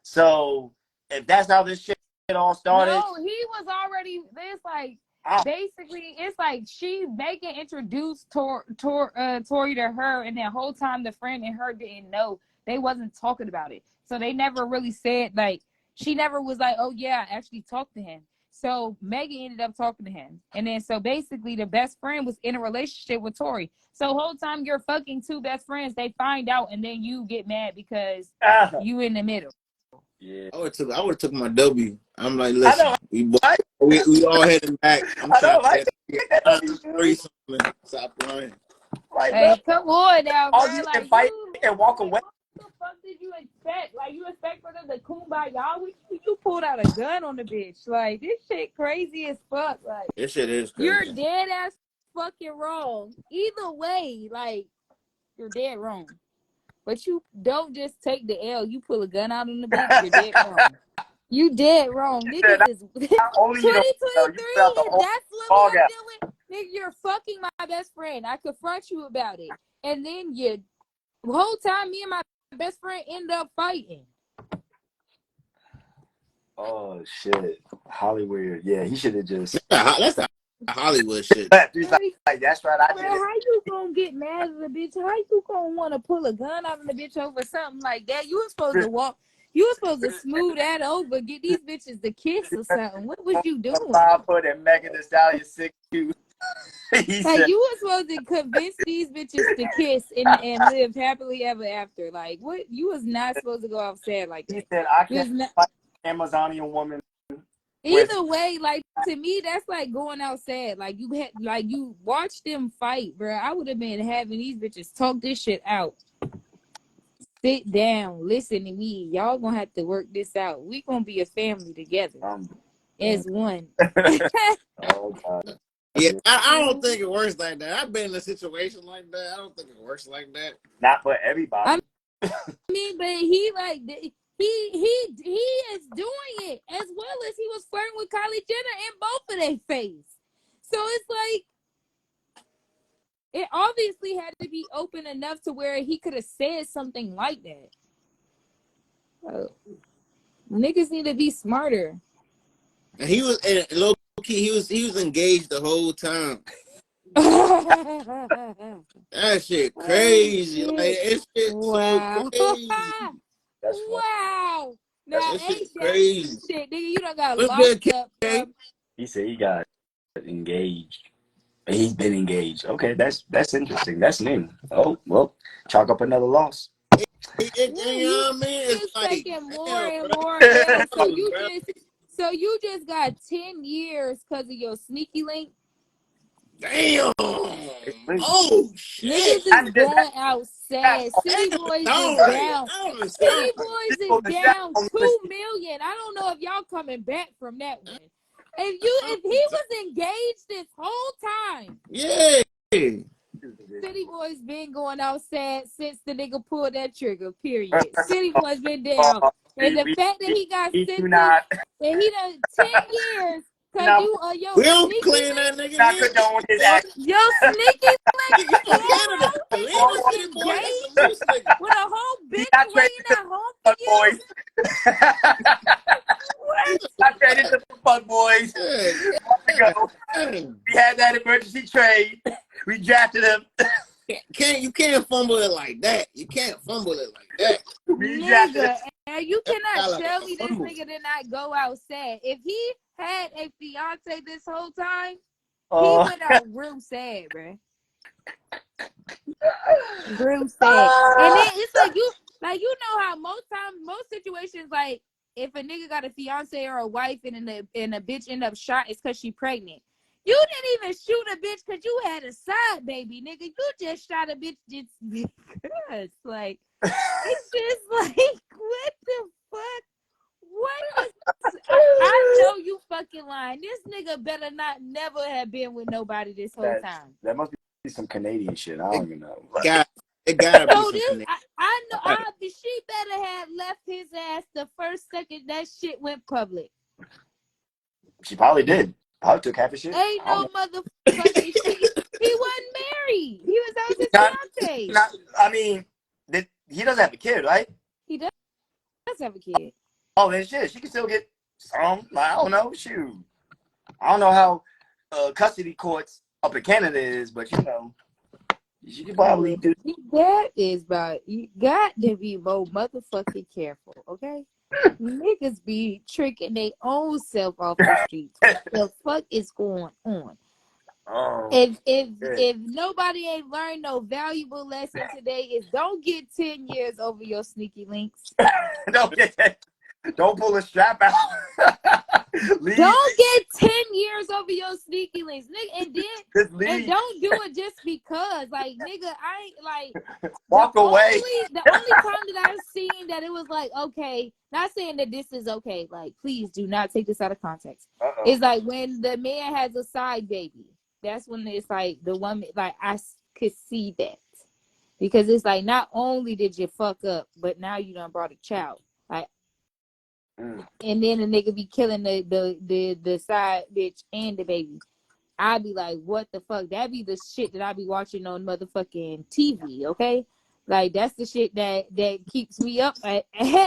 So if that's how this shit all started. No, he was already, it's like, basically, it's like Megan introduced Tory to her, and that whole time the friend and her didn't know. They wasn't talking about it. So they never really said, she never was like, oh yeah, I actually talked to him. So Megan ended up talking to him. And then so basically the best friend was in a relationship with Tory. So the whole time you're fucking two best friends, they find out, and then you get mad because you in the middle. Yeah. I would have took my W. I'm like, listen, we all heading back. I'm trying to stop playing. Like, hey, come on now, bro. fight and walk away. the fuck did you expect? Like, you expect for them to kumbaya with you? You pulled out a gun on the bitch. Like, this shit crazy as fuck. Like, This shit is you're crazy. dead ass fucking wrong. Either way, like, you're dead wrong. But you don't just take the L. You pull a gun out on the bitch. You're dead wrong. You dead wrong. Niggas is 2023, only you don't you put out the and whole that's what we ball are gap. dealing. Nigga, you're fucking my best friend. I confront you about it. And then the whole time me and my best friend end up fighting. Oh shit, Hollywood. Yeah, he should have just. That's the Hollywood shit. He's like, that's right. I Bro, did it. how you gonna get mad at the bitch? How you gonna want to pull a gun out of the bitch over something like that? You were supposed to walk. You were supposed to smooth that over, get these bitches to kiss or something. What was you doing? 5 foot and Megan Thee Stallion 6'2". He Like, said, you were supposed to convince these bitches to kiss and live happily ever after. Like, what? You was not supposed to go off sad like he that. said, I You was can't not. fight an Amazonian woman. Either way, like, to me, that's like going outside. Like, you had, like, you watch them fight, bro. I would have been having these bitches talk this shit out. Sit down, listen to me. Y'all gonna have to work this out. We gonna be a family together as one. Oh God. Yeah, I don't think it works like that. I've been in a situation like that. I don't think it works like that. Not for everybody. I mean, but he like he is doing it as well as he was flirting with Kylie Jenner in both of their face. So it's like it obviously had to be open enough to where he could have said something like that. Niggas need to be smarter. And he was low key. He was engaged the whole time. That shit crazy. Oh, shit. Like it's shit Wow. so crazy. That's Wow. Now That ain't shit's that crazy. shit, nigga? You done got What's locked good, up, K? bro. He said he got engaged. He's been engaged. Okay, that's interesting. That's new. Oh well, chalk up another loss. You know what I mean? It's Just like, taking more damn, and bro. more L's. Bro. So you just got 10 years because of your sneaky link. Damn. Oh shit. Niggas is going out sad. City Boys is down. City Boys is down 2 million. I don't know if y'all coming back from that one. If he was engaged this whole time. Yeah. City Boys been going out sad since the nigga pulled that trigger, period. City Boys been down. And the fact that he got sentenced and he done 10 years because we don't claim that nigga. Your sneaky link You from Canada. Leave the City Boy. That's a loose nigga. with a whole bitch waiting at home for you. I traded to the fuck boys. We had that emergency trade. We drafted him. You can't fumble it like that. You can't fumble it like that. Nigga, and you cannot tell me this nigga did not go outside. If he had a fiance this whole time, he went out real sad, bro. Real sad. And then it's like you know how most situations, like if a nigga got a fiance or a wife and a bitch end up shot, it's because she pregnant. You didn't even shoot a bitch because you had a side baby, nigga. You just shot a bitch just because. Like, it's just like, what the fuck? What is... I know you fucking lying. This nigga better never have been with nobody this whole time. That must be some Canadian shit. I don't even know. It gotta be So some this, Canadian. I know. She better have left his ass the first second that shit went public. She probably did. Probably took half a shit. Ain't no motherfucking shit. He wasn't married. He was out his fiance. I mean, he doesn't have a kid, right? He does have a kid. Oh, then shit. She can still get some. I don't know. Shoot. I don't know how custody courts up in Canada is, but you know, you could probably do. You got to be more motherfucking careful, okay? Niggas be tricking their own self off the streets. What the fuck is going on? Oh, if nobody ain't learned no valuable lesson today, is don't get 10 years over your sneaky links. Don't pull a strap out. Don't get 10 years over your sneaky links, nigga, and don't do it just because, like, nigga, I ain't like walk away. The only time that I've seen that it was like, okay, not saying that this is okay, like, please do not take this out of context. It's like when the man has a side baby, that's when it's like the woman, like, I could see that, because it's like not only did you fuck up, but now you done brought a child, like. And then the nigga be killing the side bitch and the baby. I'd be like, what the fuck? That be the shit that I be watching on motherfucking TV, okay? Like, that's the shit that keeps me up at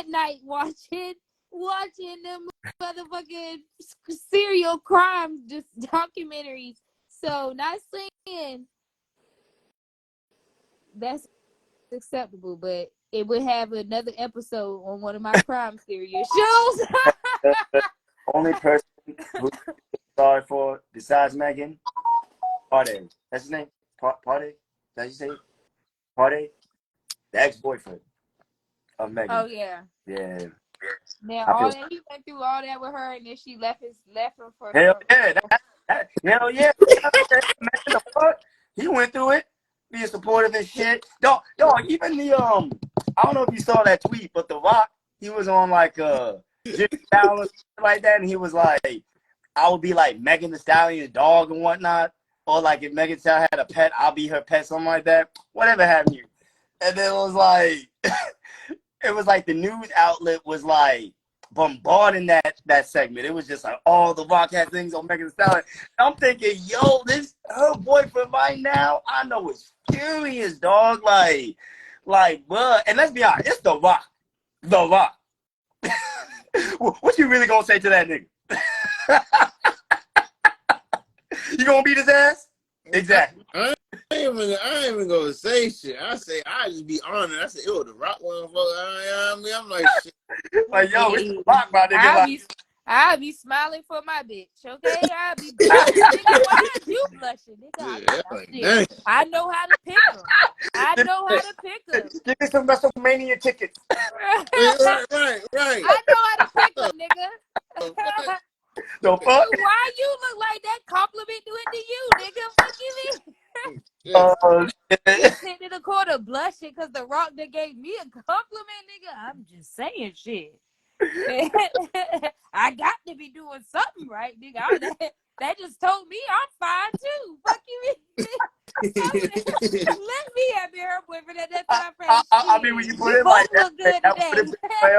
night watching them motherfucking serial crime just documentaries. So, not saying that's acceptable, but it would have another episode on one of my crime serious shows. The only person who sorry for besides Megan, Party. That's his name. Party. Did you say Party? The ex-boyfriend of Megan. Oh yeah. Yeah. Now all that he went through all that with her, and then she left him for hell yeah. Hell yeah. Man, the fuck? He went through it. Being supportive and shit. Dog, even the I don't know if you saw that tweet, but The Rock, he was on like Jimmy Fallon or something like that, and he was like, I would be like Megan Thee Stallion's dog and whatnot, or like if Megan Thee Stallion had a pet, I'll be her pet, something like that. Whatever have you. And then it was like the news outlet was like bombarding that segment. It was just like, oh, The Rock had things on Megan Thee Stallion. I'm thinking, yo, this her boyfriend right now, I know it's furious, dog. Like, bruh. And let's be honest, it's The Rock. The Rock. What you really gonna say to that nigga? You gonna beat his ass? Exactly. I ain't even gonna say shit. I just be honored. I say, yo, The Rock one, I'm like, shit. Like, yo, it's The Rock, my nigga. I'll be smiling for my bitch, okay? I'll be blushing. Nigga, why are you blushing? Nigga, I know how to pick them. I know how to pick them. Give me some WrestleMania tickets. Right. I know how to pick them, nigga. The fuck? Why you look like that? Compliment doing to you, nigga. Fuck you, He's sitting in the corner blushing because The Rock that gave me a compliment, nigga. I'm just saying shit. I got to be doing something right, nigga. That just told me I'm fine too. Fuck you. Let me have her boyfriend at that time. I mean, when you put it like that, would have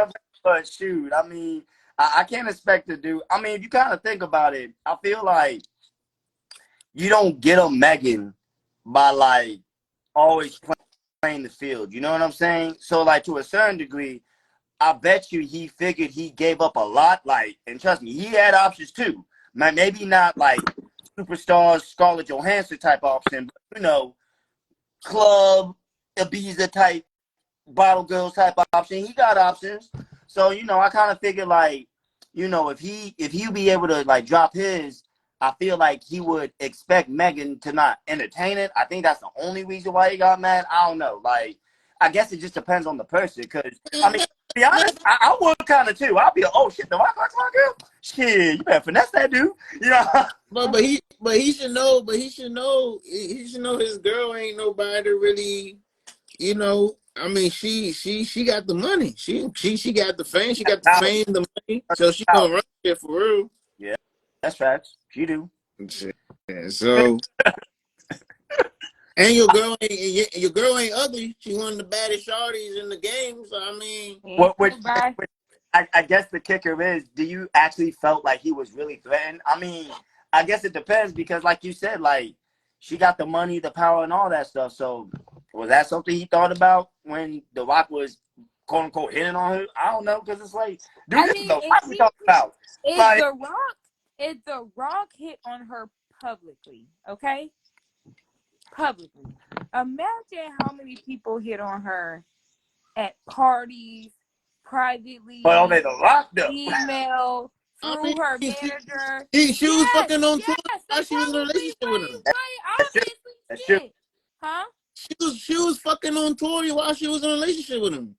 been but shoot, I mean, I can't expect to do. I mean, if you kind of think about it, I feel like you don't get a Megan by like always playing the field. You know what I'm saying? So like to a certain degree, I bet you he figured he gave up a lot. Like, and trust me, he had options too. Maybe not like superstars, Scarlett Johansson type option, but you know, club, Ibiza type, bottle girls type option. He got options. So, you know, I kind of figured like, you know, if he'd be able to like drop his, I feel like he would expect Megan to not entertain it. I think that's the only reason why he got mad. I don't know. Like, I guess it just depends on the person. Because, I mean, to be honest, I would kind of too. I'll be like, oh shit, The Rock likes my girl? Shit, you better finesse that dude. You know? But he should know. He should know his girl ain't nobody really. You know, I mean, she got the money. She got the fame. She got the fame, the money. So she gonna run shit for real. Yeah, that's facts. She do. Yeah, so. And your girl ain't ugly. She one of the baddest shorties in the game. So I mean, I guess the kicker is, do you actually felt like he was really threatened? I mean, I guess it depends because, like you said, like she got the money, the power, and all that stuff. So was that something he thought about when The Rock was quote unquote hitting on her? I don't know because it's like, dude, this is The Rock we talking about. If The Rock hit on her publicly, okay? Publicly. Imagine how many people hit on her at parties, privately, But The Rock though. email, through her manager. She was fucking on tour while she was in a relationship with him. That's true. Huh? She was fucking on tour while she was in a relationship with him.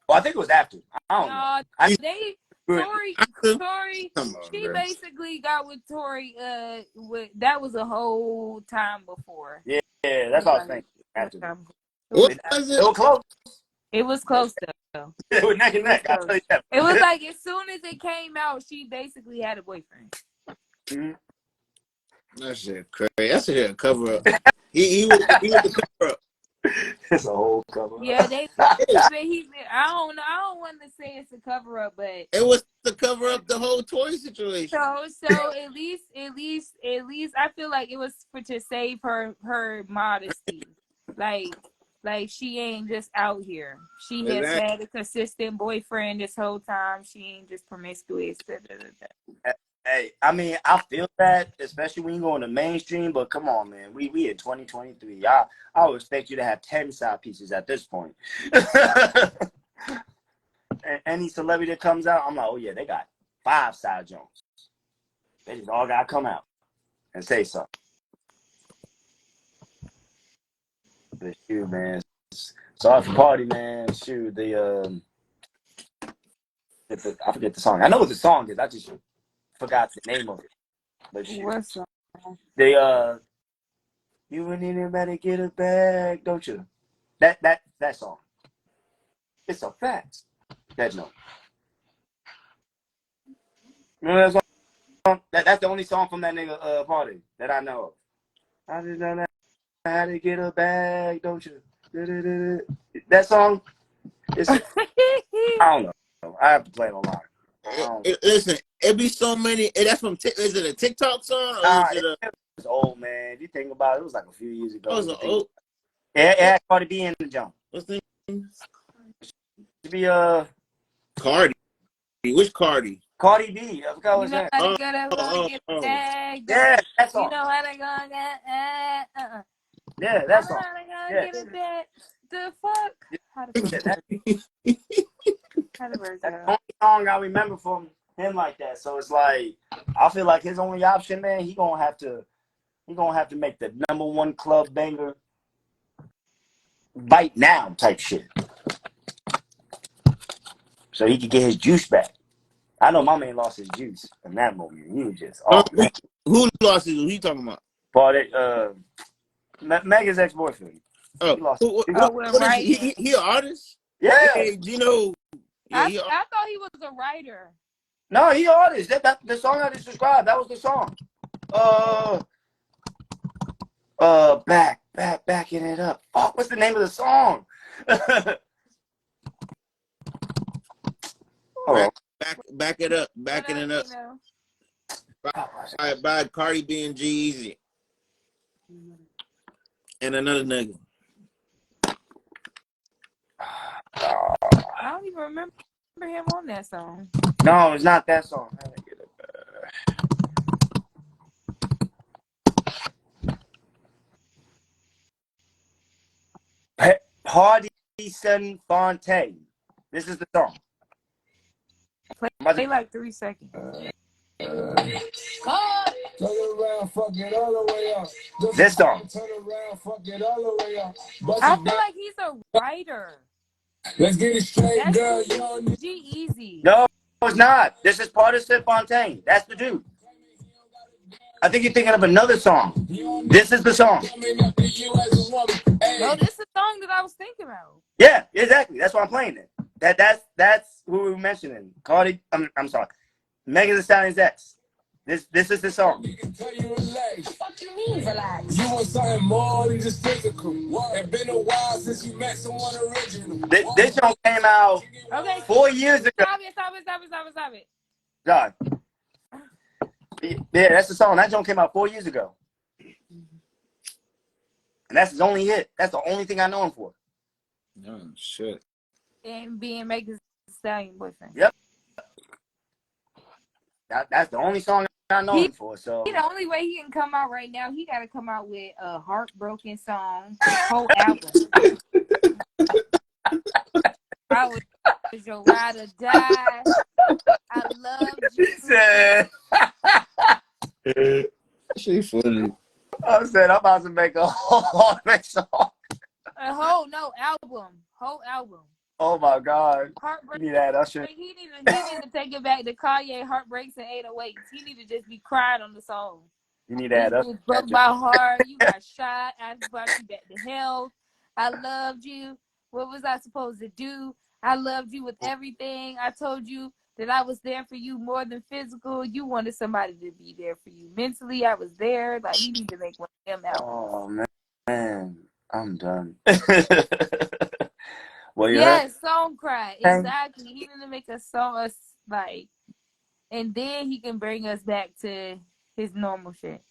Well, I think it was after. I don't know. Tori, Come on, she bro. basically got with Tori. That was a whole time before. Yeah, that's what I was thinking. What was It was close. It was close though. It was neck and neck. I'll tell you that. It was like as soon as it came out, she basically had a boyfriend. Mm-hmm. That shit crazy. That shit a cover up. He was the cover up. It's a whole cover up. Yeah, I don't know. I don't want to say it's a cover up, but it was to cover up the whole toy situation. So at least I feel like it was to save her modesty. Like she ain't just out here. She has had a consistent boyfriend this whole time. She ain't just promiscuous. Hey, I mean, I feel that, especially when you go in the mainstream, but come on, man. We in 2023. I would expect you to have 10 side pieces at this point. And any celebrity that comes out, I'm like, oh yeah, they got 5 side Jones. They just all gotta come out and say something. But shoot, man. Sorry for party, man. Shoot, I forget the song. I know what the song is. I just forgot the name of it. But shoot. What song? They you and anybody get a bag, don't you? That song. It's a fact. That note. Remember that song? That's the only song from that nigga party that I know of. I just don't know how to get a bag, don't you? That song. I don't know. I have to play it online. Listen, it be so many. That's from. Is it a TikTok song? Or is it it's old, man. If you think about it, it was like a few years ago. Oh, it's old. It had Cardi B in the jump. What's the name? To be Cardi. Which Cardi? Cardi B. I forgot what name. Oh. Yeah, that's all. You know how they gonna get Yeah, that's all. Get a bag. The fuck? How the That's the only song I remember from him like that. So it's like I feel like his only option, man, he gonna have to make the #1 club banger right now type shit. So he could get his juice back. I know my man lost his juice in that moment. He was just who lost his? Who you talking about? Megan's ex-boyfriend. Oh, what is he an artist? Yeah. Hey, Gino. Yeah, I thought he was a writer. No, he an artist. That the song I just described. That was the song. Backing it up. Fuck, what's the name of the song? Back it up. Backing it up. By Cardi B and G-Eazy. And another nigga. I don't even remember him on that song. No, it's not that song. Hardy Fontaine. This is the song. Play like 3 seconds. This song. I feel like he's a writer. Let's get it straight, girl. G-Eazy. No, it's not. This is Partisan Fontaine. That's the dude. I think you're thinking of another song. This is the song. No, this is the song that I was thinking about. Yeah, exactly. That's why I'm playing it. That's who we were mentioning. Cardi. I'm sorry. Megan Thee Stallion's ex. This is the song. What you mean, relax? You want something more than just physical. It's been a while since you met someone original. This song came out 4 years ago. Stop it. God. Yeah, that's the song. That song came out 4 years ago. And that's his only hit. That's the only thing I know him for. Oh, shit. And being Megan Thee Stallion boyfriend. Yep. That's the only song I know him for. So the only way he can come out right now, he got to come out with a heartbroken song, whole album. I was your ride or die. I love you. She funny. I said I'm about to make a whole song. Whole album. Oh my God. Heartbreak. You need that Usher. He need to take it back to Kanye, Heartbreaks and 808s. He need to just be crying on the song. You need This that Usher. bitch broke my heart. You got shot. I brought you back to hell. I loved you. What was I supposed to do? I loved you with everything. I told you that I was there for you more than physical. You wanted somebody to be there for you. Mentally, I was there. Like, he need to make one of them out. Oh, man. I'm done. Well, you Yeah, heard? song cry. Exactly. He need to make a song, like, and then he can bring us back to his normal shit.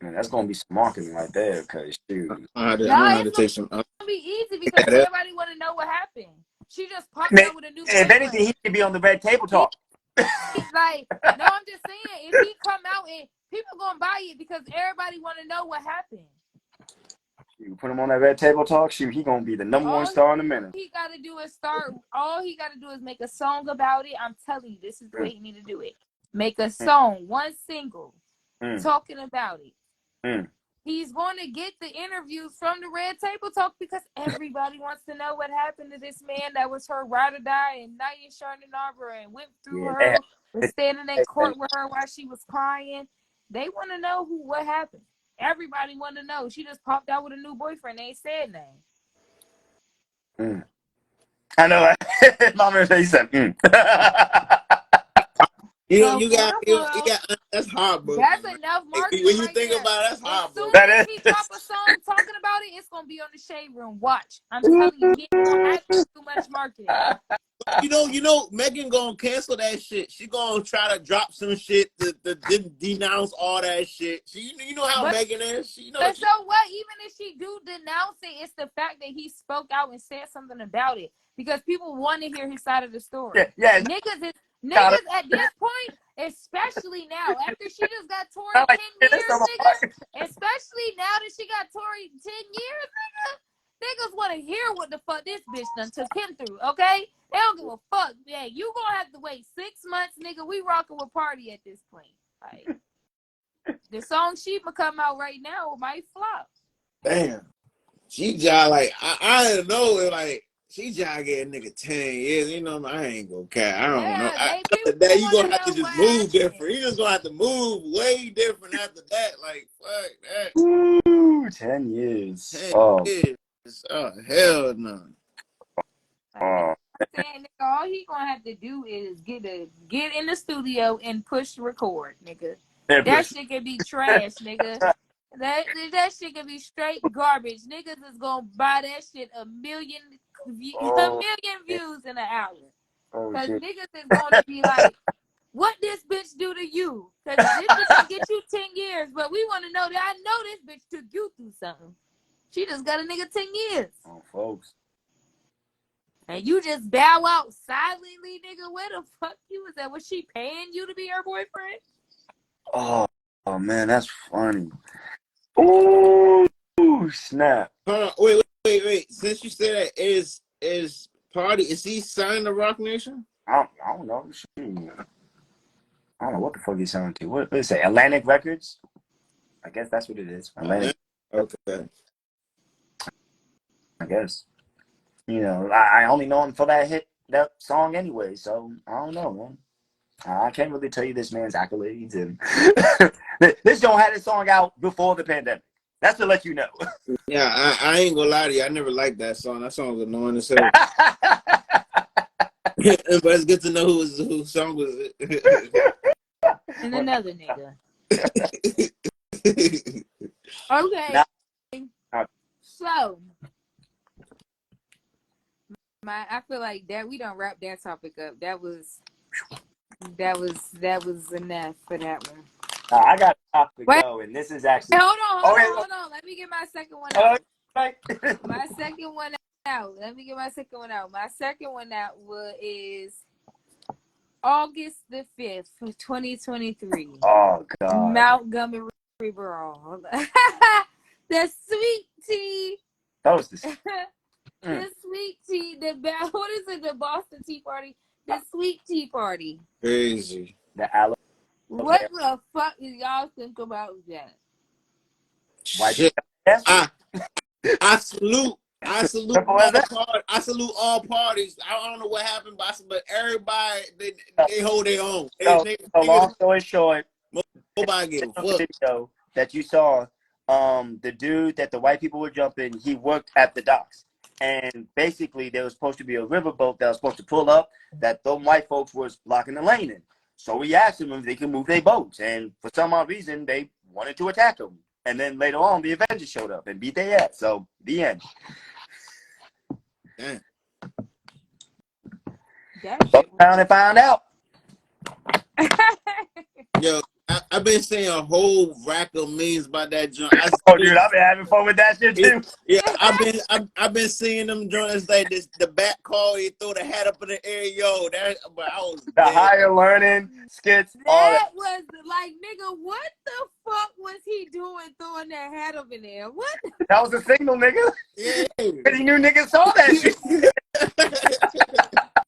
Man, that's going to be some marketing right there, because, shoot. I know how to take some. It's going to be easy because everybody want to know what happened. She just popped Man, out with a new if anything, he boyfriend. could be on the Red Table Talk. Like, no, I'm just saying, if he come out and people going to buy it because everybody want to know what happened. You put him on that Red Table Talk, shoot, he going to be the number one star in a minute. All he got to do is make a song about it. I'm telling you, this is the way he need to do it. Make a song, one single, talking about it. He's going to get the interviews from the Red Table Talk because everybody wants to know what happened to this man that was her ride or die and Naya Sharnanarbor and went through her, was standing in court with her while she was crying. They want to know what happened. Everybody want to know. She just popped out with a new boyfriend. They ain't said nothing. I know. My man said, You got that's heartbroken. That's enough marketing when you right think there. about it, that's heartbroken. As soon as he drop a song talking about it, it's gonna be on the Shade Room. Watch. I'm telling you, he ain't gonna have to do too much marketing. You know, Megan gonna cancel that shit. She gonna try to drop some shit to denounce all that shit. You know how Megan is. So what? Even if she do denounce it, it's the fact that he spoke out and said something about it because people want to hear his side of the story. Yeah. Niggas at this point, especially now, after she just got Tory 10 years, nigga, especially now that she got Tory 10 years, niggas want to hear what the fuck this bitch done took him through, okay? They don't give a fuck. Yeah, you gonna have to wait 6 months, nigga. We rocking with Party at this point. Like, the song Sheep come out right now might flop. Damn. She just like, I don't know, like, she just get a nigga 10 years. You know, I ain't gonna care. I don't know. After that, you gonna have to just move different. You just gonna have to move way different after that. Like, fuck that. Ooh, 10 years. 10 years. Oh, hell no. Saying, nigga, all he gonna have to do is get in the studio and push record, nigga. That shit can be trash, nigga. That shit can be straight garbage. Niggas is gonna buy that shit a million views in an hour. Cause niggas is gonna be like, what this bitch do to you? Cause this bitch gonna get you 10 years, but we wanna know that I know this bitch took you through something. She just got a nigga 10 years. Oh, folks. And you just bow out silently, nigga. Where the fuck you was at? Was she paying you to be her boyfriend? Oh man, that's funny. Ooh, snap. Wait. Since you said that, is Party, is he signed to Rock Nation? I don't know. I don't know what the fuck he's signed to. What is it? Atlantic Records? I guess that's what it is. Atlantic. Okay. I guess. You know, I only know him for that song anyway, so I don't know, man. I can't really tell you this man's accolades. And this don't have this song out before the pandemic. That's to let you know. Yeah, I ain't gonna lie to you. I never liked that song. That song was annoying as hell. But it's good to know whose song was it. And another nigga. Okay. So, I feel like that we don't wrap that topic up. That was enough for that one. I got a topic though, and this is actually. Hold on. Let me get my second one out. My second one out. Let me get my second one out. My second one out is August the 5th, 2023. Oh God. Montgomery Brawl. The Sweet Tea. That was the Sweet Tea. What is it? The Boston Tea Party. The Sweet Tea Party. Crazy. What the fuck do y'all think about that? Shit. I salute I salute Simple as that. I salute all parties. I don't know what happened, but everybody they hold their own. So long story short, Nobody give a fuck. video that you saw, the dude that the white people were jumping, he worked at the docks. And basically there was supposed to be a riverboat that was supposed to pull up that the white folks was blocking the lane in. So we asked them if they can move their boats. And for some odd reason, they wanted to attack them. And then later on, the Avengers showed up and beat their ass. So the end. Damn. Look down and find out. Yo, I've been seeing a whole rack of memes about that joint. Dude, I've been having fun with that shit too. Yeah, I've been seeing them joints like this. The back call, he throw the hat up in the air, yo. But I was the dead. higher learning skits. That was like, nigga, what the fuck was he doing throwing that hat up in there? What? That was a signal, nigga. Yeah, because he knew niggas saw that shit.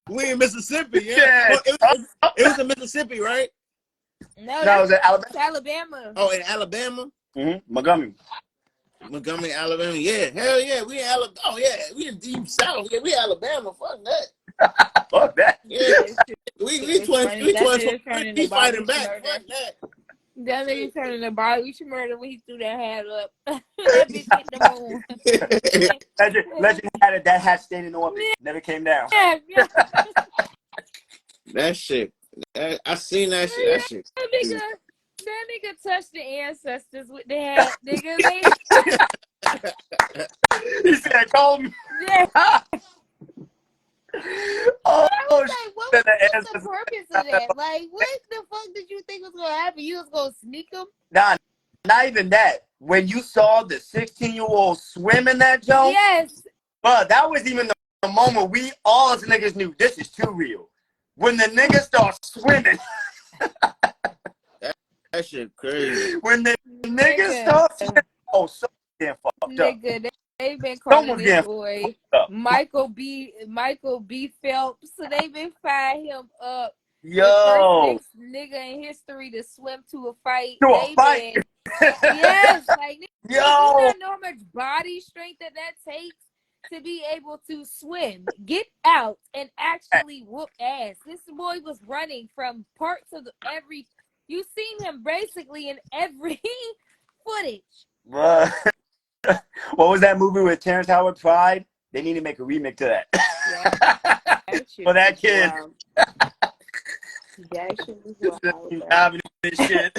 We in Mississippi, yeah. Oh, it was in Mississippi, right? No, it was in Alabama. Oh, in Alabama? Montgomery, Alabama. Yeah, hell yeah. We in Alabama. Oh yeah, we in deep south. Yeah, we Alabama. Fuck that. Fuck that. Yeah, we fighting back. Fuck that. That nigga turning the body. We should murder when he threw that hat up. That bitch hit the moon. Legend had it. That hat stayed in orbit. Never came down. Yeah. That shit. I seen that shit. That shit. That nigga touched the ancestors with the hat, nigga. He said, "Call me." Yeah. Oh, like, what was the purpose of that? Like, what the fuck did you think was gonna happen? You was gonna sneak them? Nah, not even that. When you saw the 16-year-old swim in that joke, yes, but that was even the moment we all as niggas knew this is too real. When the niggas start swimming. That shit crazy. When the niggas start swimming, so damn fucked up. Nigga, they've been calling this boy Michael B. Phelps, so they've been firing him up. Yo, the first nigga in history to swim to a fight. Yes, like nigga, you don't know how much body strength that takes to be able to swim, get out, and actually whoop ass. This boy was running from parts of every. You seen him basically in every footage. What was that movie with Terrence Howard, Pride? They need to make a remake to that. Yeah. For that kid. Wow. That shit was wild. Shit.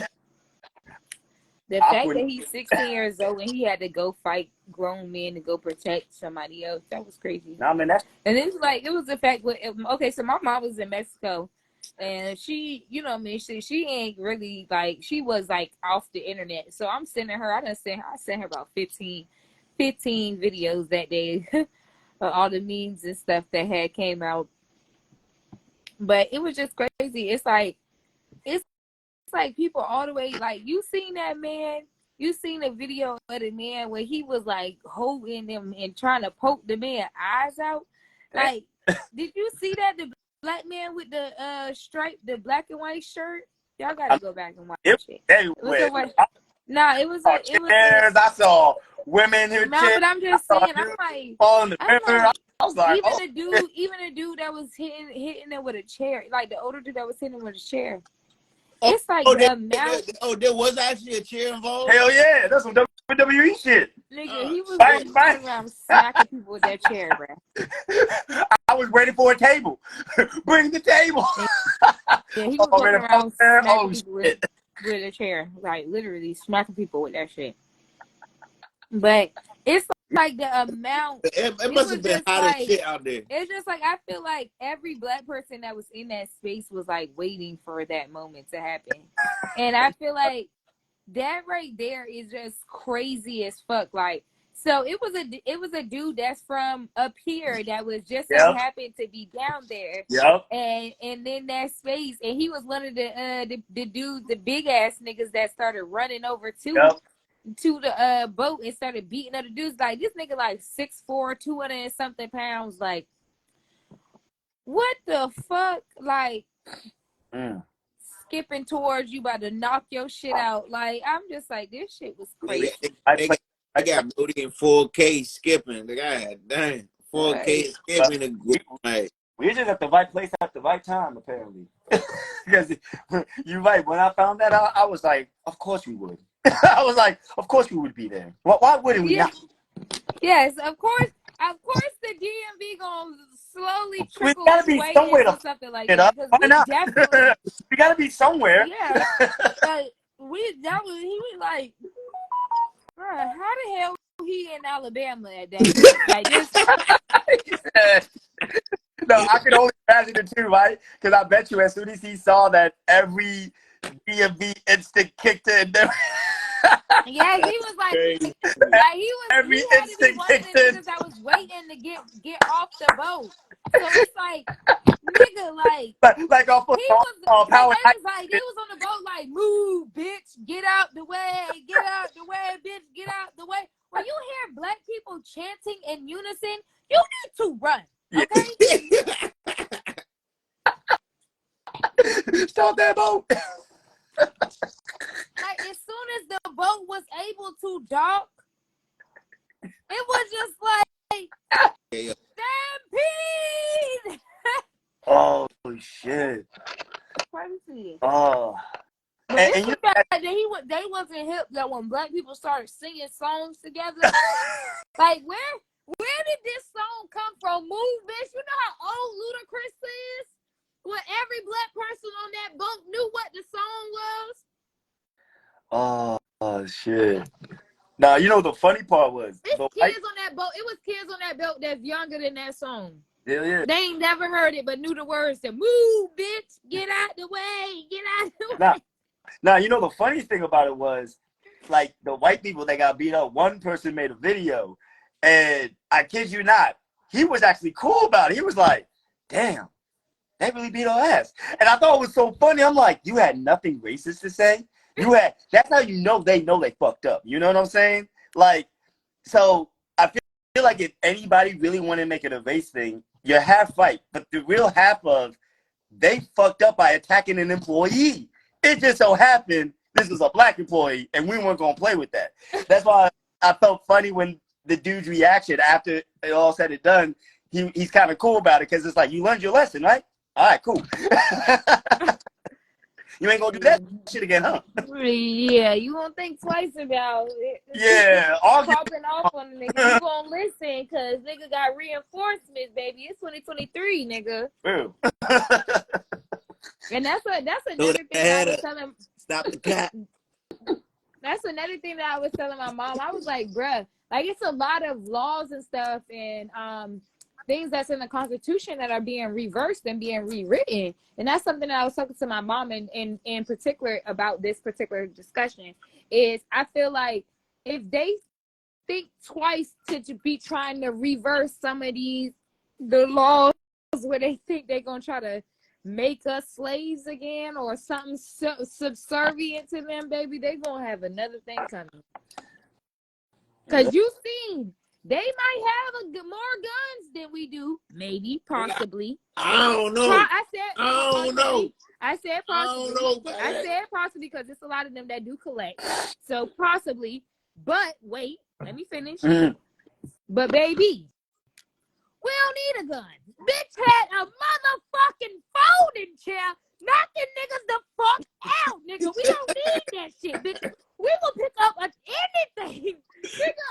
The fact that he's 16 years old and he had to go fight grown men to go protect somebody else, that was crazy. Nah, man, and it was the fact so my mom was in Mexico. And she, you know what I mean, she ain't really like, she was like off the internet. So I'm sending her, I sent her about 15 videos that day of all the memes and stuff that had came out. But it was just crazy. It's like people all the way, like, you seen that man, you seen a video of the man where he was like holding them and trying to poke the man's eyes out. Like, did you see that? The black man with the stripe, the black and white shirt. Y'all gotta go back and watch it. It was I saw women who. No, but I'm just saying. I was like, even a dude that was hitting it with a chair, like the older dude that was hitting him with a chair. It's like there was actually a chair involved. Hell yeah, that's some WWE shit. Nigga, he was running around smacking people with that chair, bro. I was waiting for a table. Bring the table. Yeah, he was walking around smacking people with a chair, like literally smacking people with that shit. But it's like the amount. It must have been hot as shit out there. It's just like, I feel like every black person that was in that space was like waiting for that moment to happen. And I feel like that right there is just crazy as fuck. Like, so it was a dude that's from up here that was just so happened to be down there. Yep. And then that space, and he was one of the dudes, the big ass niggas that started running over to the boat and started beating other dudes. Like, this nigga like 6'4", 200 and something pounds. Like, what the fuck? Like, skipping towards you about to knock your shit out. Like, I'm just like, this shit was crazy. I got Brody in 4K skipping. The guy, dang, 4K skipping a good night. We're just at the right place at the right time, apparently. Because you're right. When I found that out, I was like, of course we would. I was like, of course we would be there. Why wouldn't we not? Yes, of course. Of course, the DMV gonna slowly We trickle gotta its be way somewhere into to something like it that up. because Why we not? definitely, We gotta be somewhere. yeah. But he was like, bruh, how the hell he in Alabama at that point? Like this. No, I can only imagine it too, right? Because I bet you as soon as he saw that every DMV instant kicked in. Yeah, he was like he had to be one of the niggas that was waiting to get off the boat. So it's like, nigga, like off he was like, power. they was on the boat like, move, bitch, get out the way, bitch, get out the way. When you hear black people chanting in unison, you need to run, okay? Stop that boat. Like as soon as the boat was able to dock, it was just like stampede. Oh shit. Crazy. Oh. But it's the fact that they wasn't hip that when black people started singing songs together. Like where did this song come from? Move, bitch. You know how old Ludacris is? When every black person on that boat knew what the song was. Oh shit. Now you know the funny part was kids on that boat. It was kids on that boat that's younger than that song. Yeah. They ain't never heard it but knew the words to move, bitch, get out the way, get out the way. Now you know the funny thing about it was, like the white people that got beat up, one person made a video, and I kid you not, he was actually cool about it. He was like, damn, they really beat our ass. And I thought it was so funny. I'm like, you had nothing racist to say? That's how you know they fucked up. You know what I'm saying? Like, so I feel like if anybody really wanted to make it a race thing, you're half right. But the real half of, they fucked up by attacking an employee. It just so happened this was a black employee, and we weren't going to play with that. That's why I felt funny when the dude's reaction after it all said and done, he's kind of cool about it because it's like, you learned your lesson, right? All right, cool. You ain't going to do that shit again, huh? Yeah, you won't think twice about it. Yeah. Popping off on the nigga. You gonna listen because nigga got reinforcements, baby. It's 2023, nigga. True. And that's another thing I was telling. Stop the cat. That's another thing that I was telling my mom. I was like, bruh, like it's a lot of laws and stuff and things that's in the Constitution that are being reversed and being rewritten. And that's something that I was talking to my mom in particular about this particular discussion is I feel like if they think twice to be trying to reverse some of the laws where they think they're going to try to make us slaves again or something subservient to them, baby, they going to have another thing coming. Because you seen, they might have more guns than we do. Maybe, possibly. I don't know. I said possibly because it's a lot of them that do collect. So possibly, but wait, let me finish. But baby, we don't need a gun. Bitch had a motherfucking folding chair knocking niggas the fuck out, nigga. We don't need that shit, bitch. We will pick up anything. Nigga,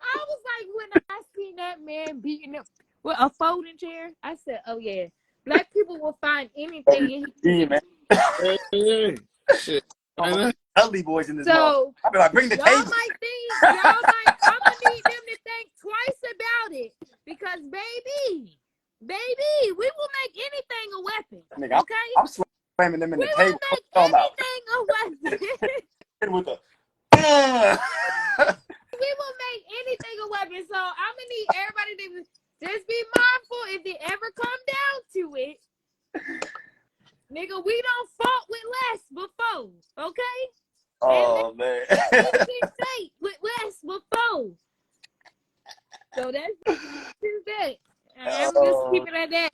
I was like, when I seen that man beating up with a folding chair, I said, oh yeah, black people will find anything. Shit. Ugly boys in this so I'll be like, bring the table. I'm gonna need them to think twice about it because baby, we will make anything a weapon. Nigga, okay? I'm slamming them in the table. We will make anything a weapon. With a we will make anything a weapon. So I'm gonna need everybody to just be mindful if it ever come down to it. Nigga, we don't fought with less before, okay? Oh, man. with less before. So that's that. I'm just keeping it at that.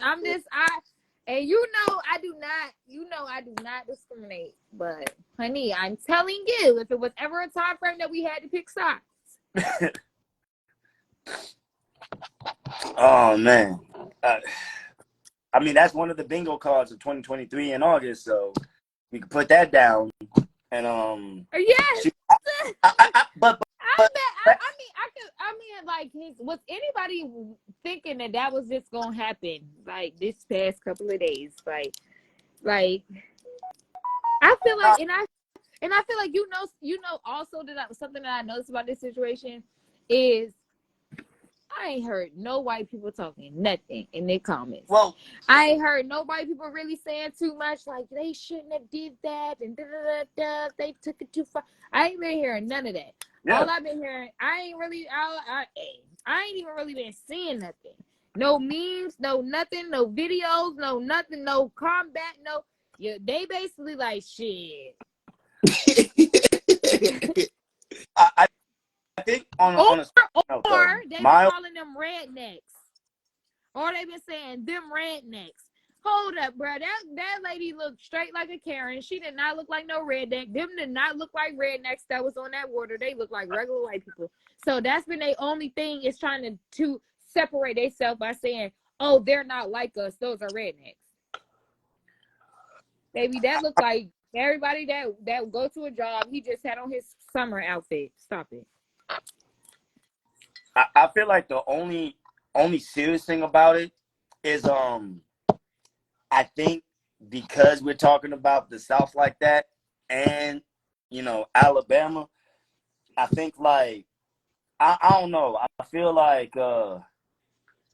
And you know I do not discriminate. But honey, I'm telling you, if it was ever a time frame that we had to pick sides, Oh man. I mean, that's one of the bingo cards of 2023 in August, so we can put that down. And Yes. but I mean, like, was anybody thinking that was just gonna happen? Like this past couple of days, like, I feel like, and I feel like you know, also that something that I noticed about this situation is I ain't heard no white people talking nothing in their comments. well, I ain't heard no white people really saying too much, like they shouldn't have did that and they took it too far. I ain't been hearing none of that. yeah. All I've been hearing, I ain't even really been seeing nothing. No memes, no nothing, no videos, no nothing, no combat, no. Yeah, they basically like shit. I think on a note, or they been calling them rednecks, or they been saying them rednecks. Hold up, bro. That lady looked straight like a Karen. She did not look like no redneck. Them did not look like rednecks that was on that water. They look like regular white people. So that's been their only thing, is trying to separate themselves by saying, oh, they're not like us. Those are rednecks. Baby, that looked like everybody that go to a job. He just had on his summer outfit. Stop it. I feel like the only serious thing about it is I think because we're talking about the South like that, and you know, Alabama, I think like I don't know. I feel like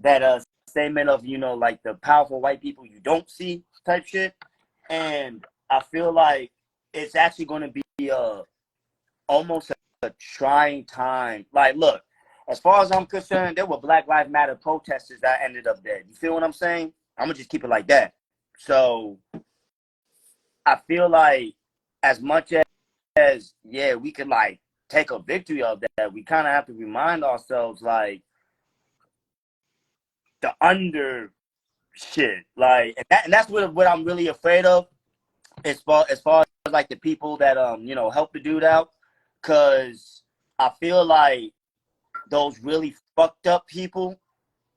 that statement of, you know, like the powerful white people you don't see type shit, and I feel like it's actually going to be almost a trying time. Like, look, as far as I'm concerned, there were Black Lives Matter protesters that ended up dead. You feel what I'm saying? I'm gonna just keep it like that. So I feel like as much as yeah, we could like take a victory of that, we kind of have to remind ourselves like the under shit, like, and that's what I'm really afraid of, as far as like the people that you know, help the dude out, because I feel like those really fucked up people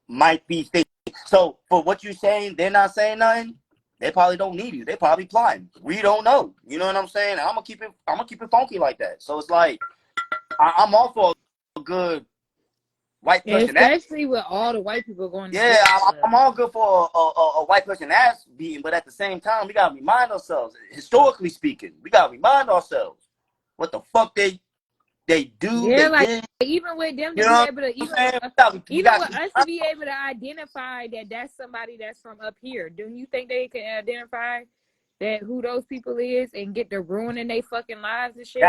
might be thinking. So for what you're saying, they're not saying nothing. They probably don't need you. They probably plotting. We don't know. You know what I'm saying? I'm gonna keep it funky like that. So it's like I'm all for a good white person, especially with all the white people going. Yeah, I'm all good for a white person ass beating, but at the same time, we gotta remind ourselves, historically speaking, we gotta remind ourselves what the fuck they do. Yeah, they like did. even with them to You be know able to even with us to be able to identify that that's somebody that's from up here. Do you think they can identify that who those people is and get to ruining their fucking lives and shit?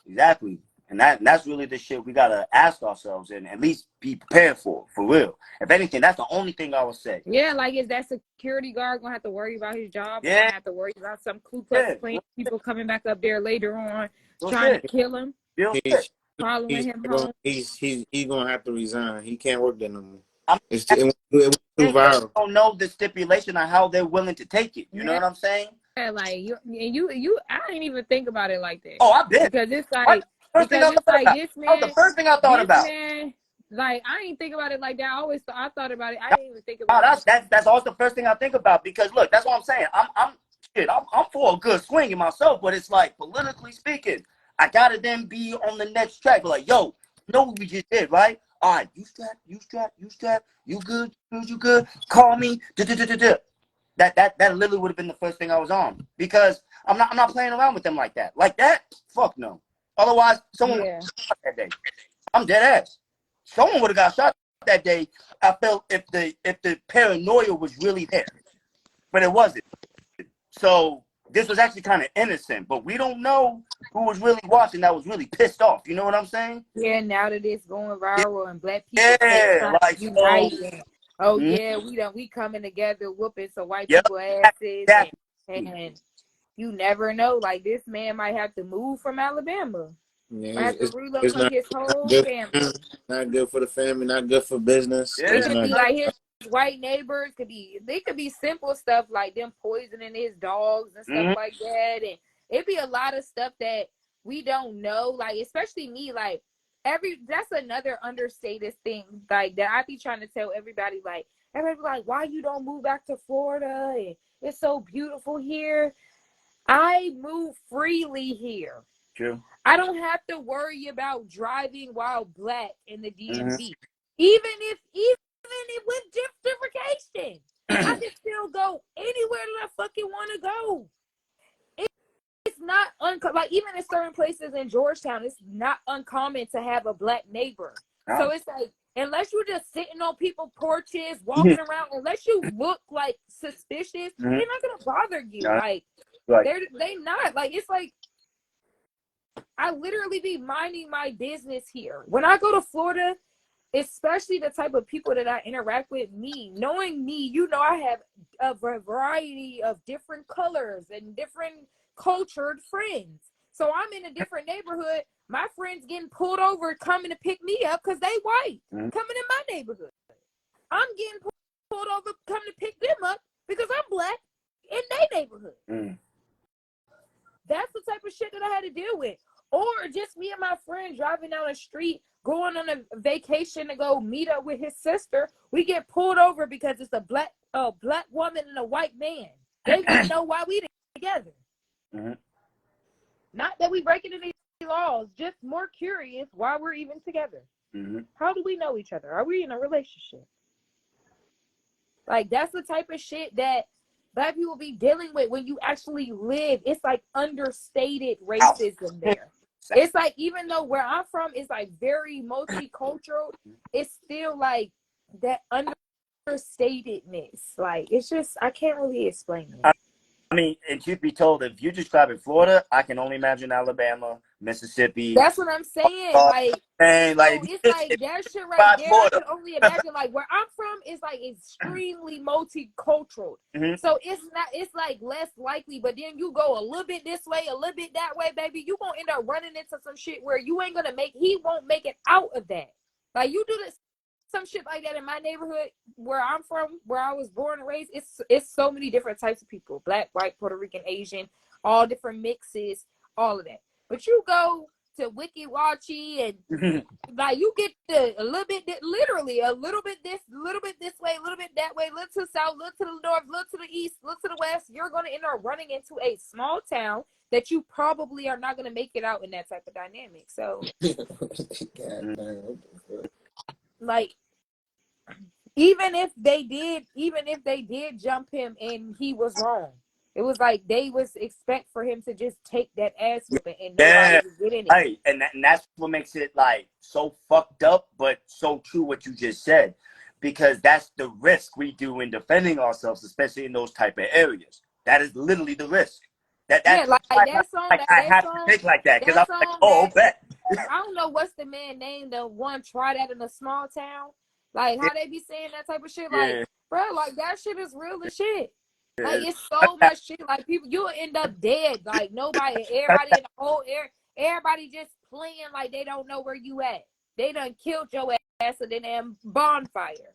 Exactly. And that's really the shit we gotta ask ourselves and at least be prepared for real. If anything, that's the only thing I would say. Yeah, like, is that security guard gonna have to worry about his job? Yeah. Gonna have to worry about some Ku Klux Klan people coming back up there later on trying to kill him, following him home? He's gonna have to resign. He can't work there no more. It went too viral. Don't know the stipulation on how they're willing to take it. You know what I'm saying? Yeah, like you. I didn't even think about it like that. Oh, I did. Because it's like this man. That was the first thing I thought about. Man, like, I didn't think about it like that. I thought about it. I didn't even think about it. That's always the first thing I think about, because look, that's what I'm saying. I'm for a good swing in myself, but it's like, politically speaking, I gotta then be on the next track. Like, yo, you know what we just did, right? All right, you strap, you good, call me. That literally would have been the first thing I was on, because I'm not playing around with them like that. Like that, fuck no. Otherwise, someone would have shot that day. I'm dead ass. Someone would have got shot that day. I felt if the paranoia was really there, but it wasn't. So this was actually kind of innocent, but we don't know who was really watching that was really pissed off. You know what I'm saying? Yeah, now that it's going viral and black people like unite. We coming together whooping some white people asses, and you never know. Like, this man might have to move from Alabama. Yeah, might have to relocate his whole family. Not good for the family. Not good for business. It could be like his white neighbors. They could be simple stuff like them poisoning his dogs and stuff like that, and it'd be a lot of stuff that we don't know. Like, especially me, like, that's another understated thing, like, that I be trying to tell everybody. Like, everybody like, why you don't move back to Florida? And it's so beautiful here. I move freely here. True. I don't have to worry about driving while black in the DMV. Mm-hmm. Even if with gentrification, I can still go anywhere that I fucking want to go. It's not like, even in certain places in Georgetown, it's not uncommon to have a black neighbor. Oh. So it's like, unless you're just sitting on people's porches, walking around, unless you look like suspicious, they're not gonna bother you. No. Like, they not. Like, it's like, I literally be minding my business here. When I go to Florida, especially the type of people that I interact with, knowing me, I have a variety of different colors and different cultured friends. So I'm in a different neighborhood. My friends getting pulled over coming to pick me up because they white, coming in my neighborhood. I'm getting pulled over coming to pick them up because I'm black in their neighborhood. That's the type of shit that I had to deal with. Or just me and my friend driving down the street, going on a vacation to go meet up with his sister. We get pulled over because it's a black woman and a white man. They want to know why we together. Not that we breaking any laws, just more curious why we're even together. How do we know each other? Are we in a relationship? Like, that's the type of shit that black people be dealing with when you actually live. It's like understated racism there. It's like, even though where I'm from is like very multicultural, it's still like that understatedness. Like, it's just, I can't really explain it. I mean, and truth be told, if you describe it Florida, I can only imagine Alabama, Mississippi. That's what I'm saying. Like, and like, so it's like that shit right there. Florida. I can only imagine. Like, where I'm from is like extremely multicultural. So it's like less likely. But then you go a little bit this way, a little bit that way, baby. You gonna end up running into some shit where you ain't gonna he won't make it out of that. Like, you do this. Some shit like that in my neighborhood where I'm from, where I was born and raised, it's so many different types of people: black, white, Puerto Rican, Asian, all different mixes, all of that. But you go to Wiki Wachi and like, you get a little bit, literally a little bit this way, a little bit that way, look to the south, look to the north, look to the east, look to the west. You're going to end up running into a small town that you probably are not going to make it out in that type of dynamic. So like, even if they did jump him and he was wrong, it was like they was expect for him to just take that ass whooping and nobody was getting it. Right, and that's what makes it like so fucked up, but so true what you just said, because that's the risk we do in defending ourselves, especially in those type of areas. That is literally the risk. That's like that song. Like, I have to think like that because I'm like, oh, bet. I don't know what's the man name, the one try that in a small town. Like, how they be saying that type of shit. Like, bro, like, that shit is real as shit. Like, it's so much shit. Like, people, you'll end up dead. Like, everybody in the whole area, everybody just playing like they don't know where you at. They done killed your ass in the damn bonfire.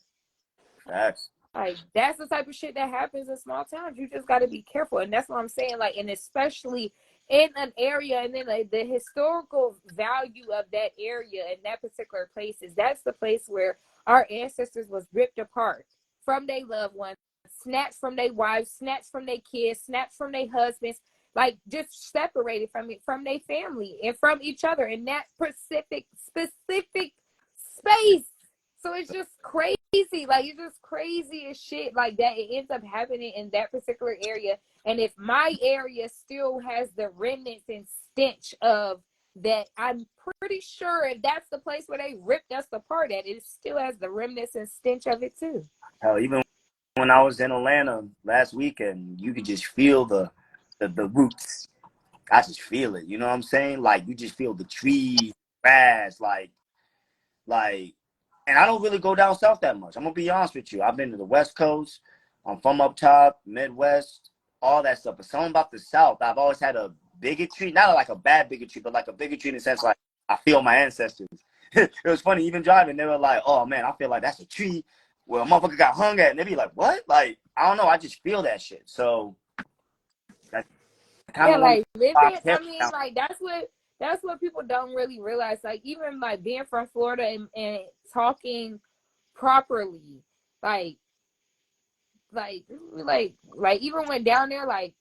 Facts. Like, that's the type of shit that happens in small towns. You just got to be careful. And that's what I'm saying. Like, and especially in an area, and then like, the historical value of that area and that particular place that's the place where our ancestors was ripped apart from their loved ones, snatched from their wives, snatched from their kids, snatched from their husbands, like, just separated from their family and from each other in that specific space. So it's just crazy. Like, it's just crazy as shit like that. It ends up happening in that particular area. And if my area still has the remnants and stench of that, I'm pretty sure if that's the place where they ripped us apart at, it still has the remnants and stench of it too. Hell, even when I was in Atlanta last weekend, you could just feel the roots. I just feel it. You know what I'm saying? Like, you just feel the trees, grass, like, and I don't really go down south that much. I'm gonna be honest with you. I've been to the West Coast. I'm from up top, Midwest, all that stuff. But something about the South, I've always had a bigotry, not like a bad bigotry, but like a bigotry in the sense like I feel my ancestors. It was funny, even driving, they were like, oh man, I feel like that's a tree where a motherfucker got hung at. And they'd be like, what? Like, I don't know, I just feel that shit. So that's kind of like living, I mean, like, that's what people don't really realize. Like, even like being from Florida and talking properly, like even when down there, like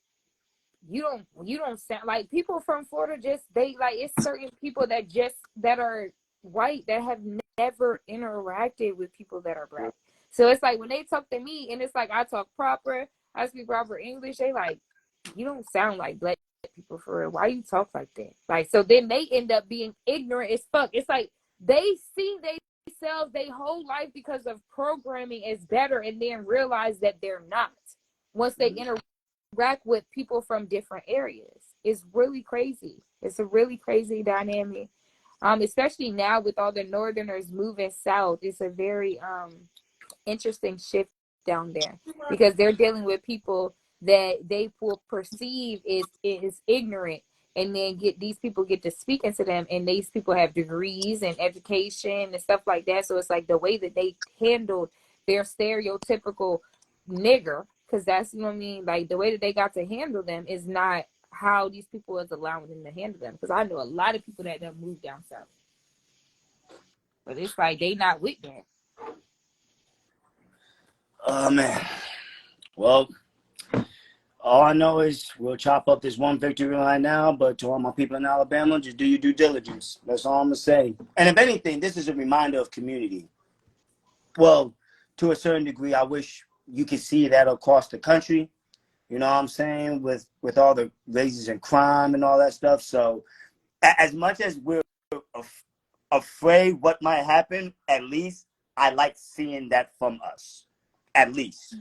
you don't sound like people from Florida. Just they like, it's certain people that are white that have never interacted with people that are black. So it's like when they talk to me, and it's like I talk proper, I speak proper English, they like, you don't sound like black people for real. Why you talk like that? Like, so then they end up being ignorant as fuck. It's like they see themselves their whole life because of programming is better, and then realize that they're not once they interact with people from different areas. It's really crazy. It's a really crazy dynamic. Especially now with all the northerners moving south. It's a very interesting shift down there, because they're dealing with people that they will perceive is ignorant, and then these people get to speaking to them, and these people have degrees and education and stuff like that. So it's like the way that they handled their stereotypical nigger, because that's, you know what I mean, like the way that they got to handle them is not how these people is allowing them to handle them. Because I know a lot of people that have moved down south, but it's like they not with that. Oh man. Well, all I know is we'll chop up this one victory right now, but to all my people in Alabama, just do your due diligence. That's all I'm going to say. And if anything, this is a reminder of community. Well, to a certain degree, I wish you could see that across the country, you know what I'm saying, with all the raises in crime and all that stuff. So as much as we're afraid what might happen, at least I like seeing that from us. At least.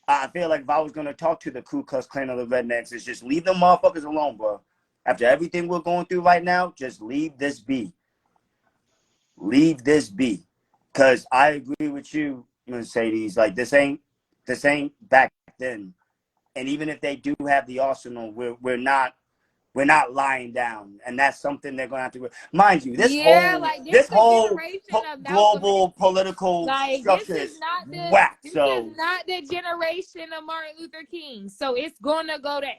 I feel like if I was going to talk to the Ku Klux Klan of the Rednecks, it's just leave them motherfuckers alone, bro. After everything we're going through right now, just leave this be. Leave this be. Because I agree with you, Mercedes. Like, this ain't back then. And even if they do have the arsenal, we're not lying down, and that's something they're gonna have to. Mind you, this whole global political structure is whack. This is not the generation of Martin Luther King, so it's gonna go down.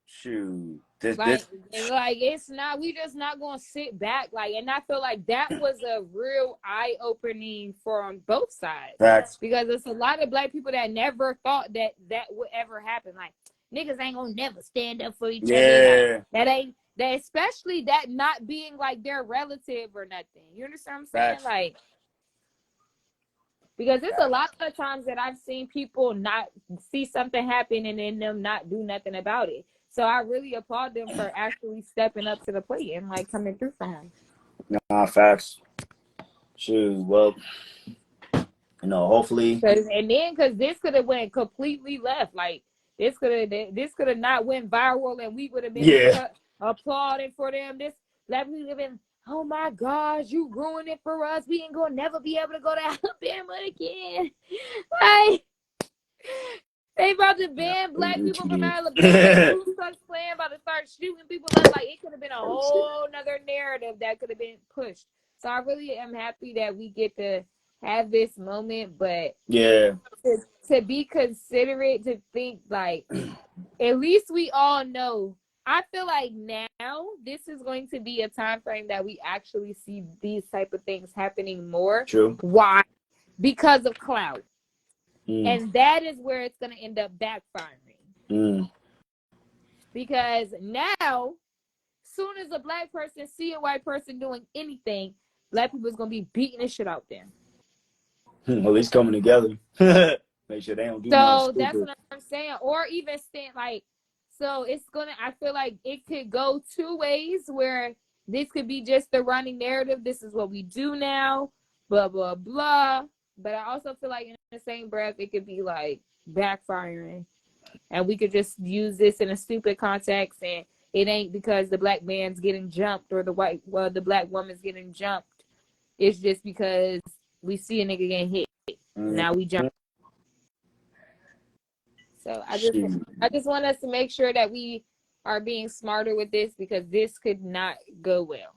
Shoot, like it's not. We just not gonna sit back. Like, and I feel like that was a real eye opening for both sides. Facts. Because it's a lot of black people that never thought that would ever happen. Like, niggas ain't gonna never stand up for each other. Like, that ain't that, especially that not being like their relative or nothing. You understand what I'm saying? Facts. Like, because it's a lot of times that I've seen people not see something happen and then them not do nothing about it. So I really applaud them for actually stepping up to the plate and like coming through for him. Nah, facts. Shoot, well, hopefully. Because this could have went completely left. Like, this could have not went viral, and we would have been applauding for them. This, like, we would have been, oh my gosh, you ruined it for us. We ain't gonna never be able to go to Alabama again. Like, they about to ban black people from Alabama. Ku Klux Klan about to start shooting people up. Like, it could have been a whole nother narrative that could have been pushed. So I really am happy that we get to have this moment, but to be considerate, to think like, at least we all know. I feel like now this is going to be a time frame that we actually see these type of things happening more. True. Why? Because of clout. And that is where it's going to end up backfiring. Because now, soon as a black person see a white person doing anything, black people is going to be beating the shit out there. At least coming together. Make sure they don't do So that's what I'm saying. Or even stand like, so it's gonna, I feel like it could go two ways, where this could be just the running narrative. This is what we do now, blah, blah, blah. But I also feel like in the same breath, it could be like backfiring. And we could just use this in a stupid context, and it ain't because the black man's getting jumped or the black woman's getting jumped. It's just because we see a nigga getting hit. Now we jump. So I just want us to make sure that we are being smarter with this, because this could not go well.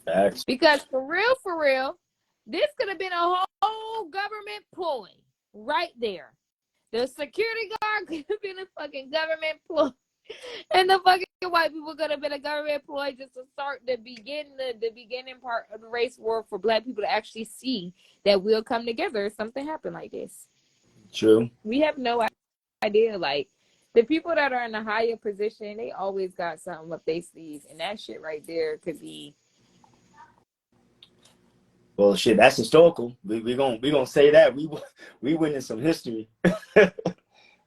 Facts. Because for real, this could have been a whole government ploy right there. The security guard could have been a fucking government ploy. And the fucking white people could have been a government employee just to start the beginning part of the race war for black people to actually see that we'll come together if something happened like this. True. We have no idea. Like, the people that are in a higher position, they always got something up their sleeves, and that shit right there could be. Well, shit, that's historical. We gonna say that we witnessed some history.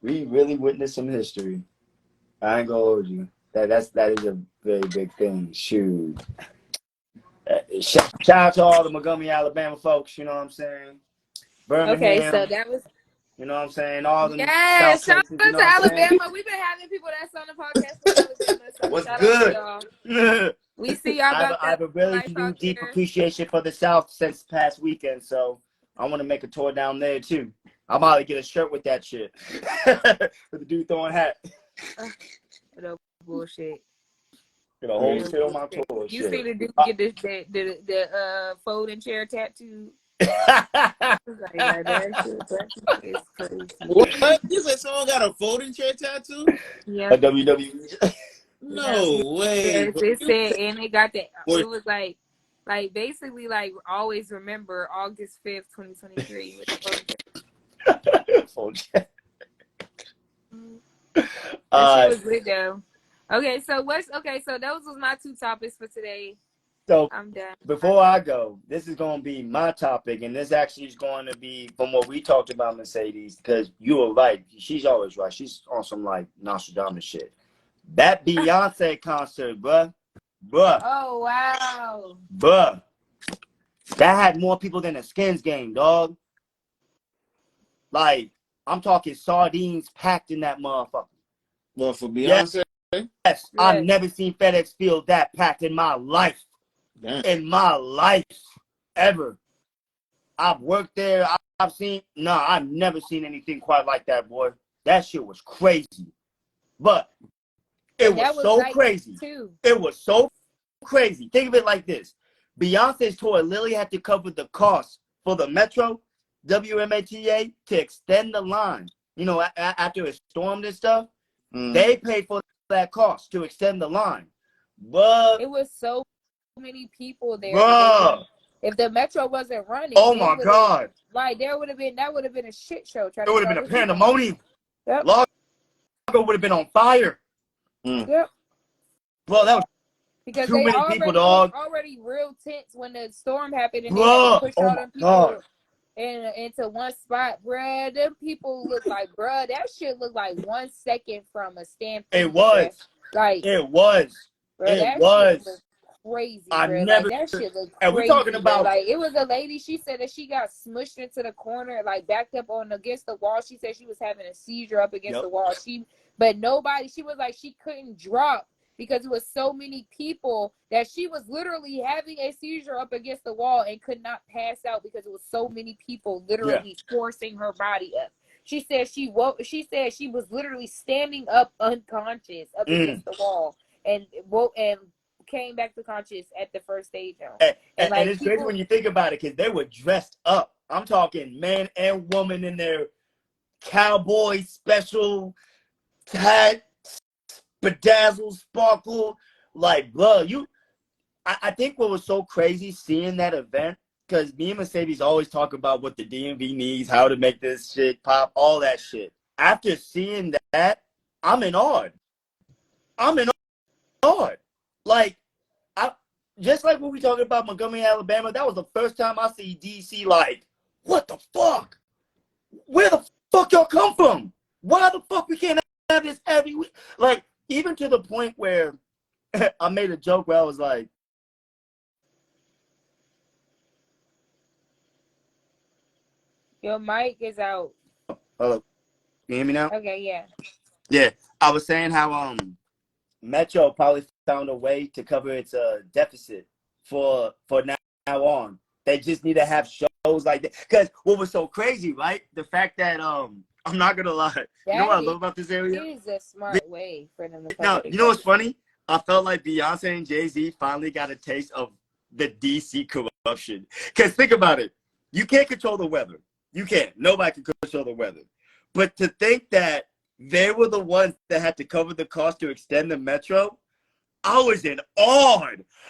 We really witnessed some history. I ain't gonna hold you. That is a very big thing. Shoot. Shout out to all the Montgomery, Alabama folks. You know what I'm saying? Birmingham. Okay, so that was. You know what I'm saying? All them Yeah, South shout places. out You know to what I'm saying? Alabama. We've been having people that's on the podcast from Alabama. So What's shout good? out to y'all. We see y'all got I have a really life new out deep there. appreciation for the South since past weekend, so I want to make a tour down there too. I'm about to get a shirt with that shit. With the dude throwing hat. No bullshit. Get a whole shit on my tour. You shit. see the dude get the folding chair tattoo. That shit is crazy. What? You said someone got a folding chair tattoo? Yeah. A WWE. No way. Yes, it said, and it got that. Or- It was like basically like always remember August 5th, 2023. With the Phone that shit was good though. Okay, so so those was my two topics for today. So I'm done. before I go, this is going to be my topic, and this actually is going to be from what we talked about, Mercedes, because you were right. She's always right. She's on some like Nostradamus shit. That Beyonce concert, bruh. Oh wow. Bruh. That had more people than a Skins game, dog. Like, I'm talking sardines packed in that motherfucker. Well, for Beyonce? Yes, I've never seen FedEx Field that packed in my life. Damn. In my life, ever. I've worked there. I've never seen anything quite like that, boy. That shit was crazy. But it was so like crazy. Too. It was so crazy. Think of it like this. Beyonce's tour literally had to cover the cost for the Metro, WMATA, to extend the line. You know, after it stormed and stuff, they paid for that cost to extend the line. But it was so many people there. Bruh. If the Metro wasn't running, oh my God. Like that would have been a shit show. It would have been a pandemonium. Yep. Largo would have been on fire. Yep. Well, that was because too many people, dog. Already real tense when the storm happened and Bruh. they had to push Oh all my them people God. into one spot, bruh. Them people look like, bruh, that shit looked like 1 second from a stampede. It was. Bruh. Like it was. Bruh, it was. Crazy, I bro. never. Like, that shit looked crazy. And we're talking about like it was a lady. She said that she got smushed into the corner, like backed up against the wall. She said she was having a seizure up against the wall. She was like she couldn't drop because it was so many people that she was literally having a seizure up against the wall and could not pass out because it was so many people literally forcing her body up. She said she was literally standing up unconscious up against the wall and came back to conscious at the first stage. And it's crazy when you think about it because they were dressed up. I'm talking man and woman in their cowboy special hat, bedazzled, sparkle. Like, bro, I think what was so crazy seeing that event, because me and Mercedes always talk about what the DMV needs, how to make this shit pop, all that shit. After seeing that, I'm in awe. Like, just like when we talking about Montgomery, Alabama, that was the first time I see DC like, what the fuck? Where the fuck y'all come from? Why the fuck we can't have this every week? Like, even to the point where I made a joke where I was like, your mic is out. hello, can you hear me now? Okay, yeah. Yeah, I was saying how Metro probably found a way to cover its deficit for now on. They just need to have shows like that. Because what was so crazy, right? The fact that I'm not gonna lie. You know what I love about this area? It is a smart way for them to Now, you know what's funny? I felt like Beyonce and Jay-Z finally got a taste of the DC corruption. Because think about it. You can't control the weather. You can't. Nobody can control the weather. But to think that they were the ones that had to cover the cost to extend the metro. I was in awe.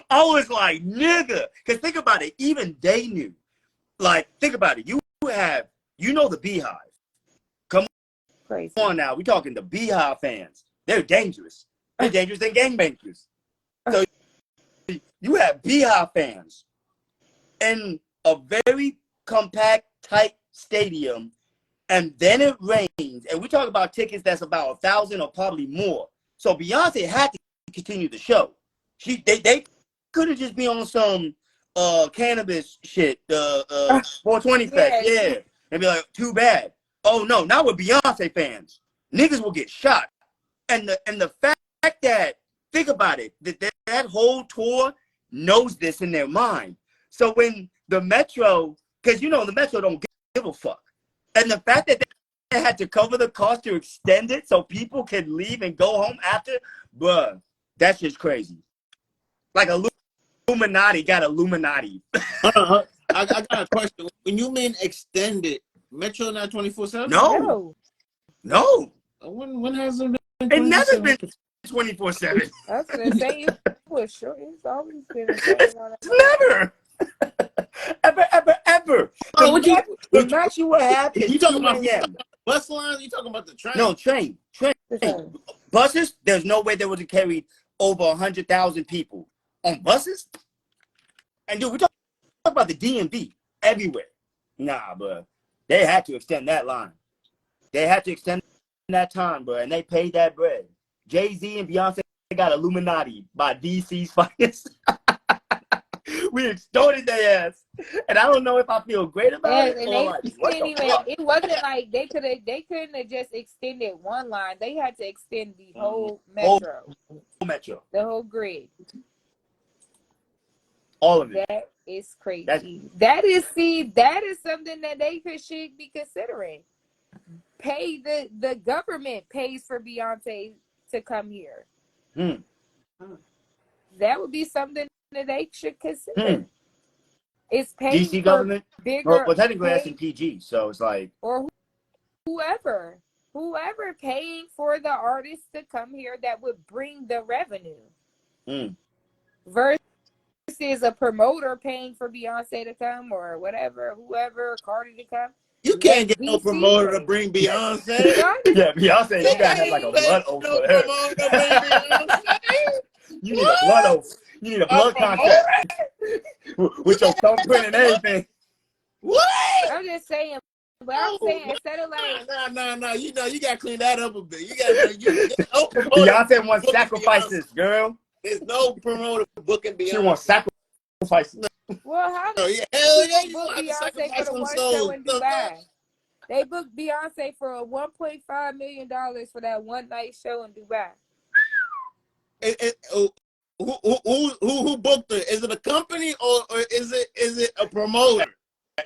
I was like, nigga. Because think about it. Even they knew. Like, think about it. You know the Beehive. Come Crazy. on now. We talking the Beehive fans. They're dangerous. They're dangerous than gangbangers. So you have Beehive fans in a very compact, tight stadium, and then it rains. And we talk about tickets that's about 1,000 or probably more. So Beyonce had to continue the show. They couldn't just be on some cannabis shit, 420 fest, yeah, and be like, too bad. Oh no, not with Beyonce fans. Niggas will get shot. And the fact that, think about it, that whole tour knows this in their mind. So when the Metro, because the Metro don't give a fuck, and the fact that they had to cover the cost to extend it so people can leave and go home after, bruh, that's just crazy. Like Illuminati got Illuminati. I got a question. When you mean extended, Metro not 24/7? No. When has it been? It never been 24/7. I was gonna say it was short. It's always been never. Ever. The max you will have is 2 a.m. Bus lines? You talking about the train? No, train. Buses, there's no way they would have carried over 100,000 people on buses. And dude, we talk about the DMV everywhere. Nah, bro. They had to extend that line. They had to extend that time, bro, and they paid that bread. Jay-Z and Beyonce got Illuminati by DC's finest. We extorted their ass, and I don't know if I feel great about it. And it wasn't like they couldn't have just extended one line. They had to extend the whole metro. The whole grid. All of it. That is crazy. That is something that they should be considering. The government pays for Beyonce to come here. That would be something that they should consider. It's paying DC for government? bigger. Well, technically that's in PG, so it's like, or whoever paying for the artists to come here that would bring the revenue. Versus a promoter paying for Beyonce to come or whoever Cardi to come. You can't get no promoter to bring Beyonce. Yeah, Beyonce, you gotta have like a blood oath for her. You need a blood oath. You need a blood contract with your thumbprint and everything. What? I'm just saying. But I'm saying instead of like no, you gotta clean that up a bit. Beyonce wants sacrifices, girl. There's no promoter booking Beyonce. She wants sacrifices. Well, how hell yeah, you book Beyonce for the one show in Dubai? They booked Beyonce for $1.5 million for that one night show in Dubai. Who booked it? Is it a company or is it a promoter?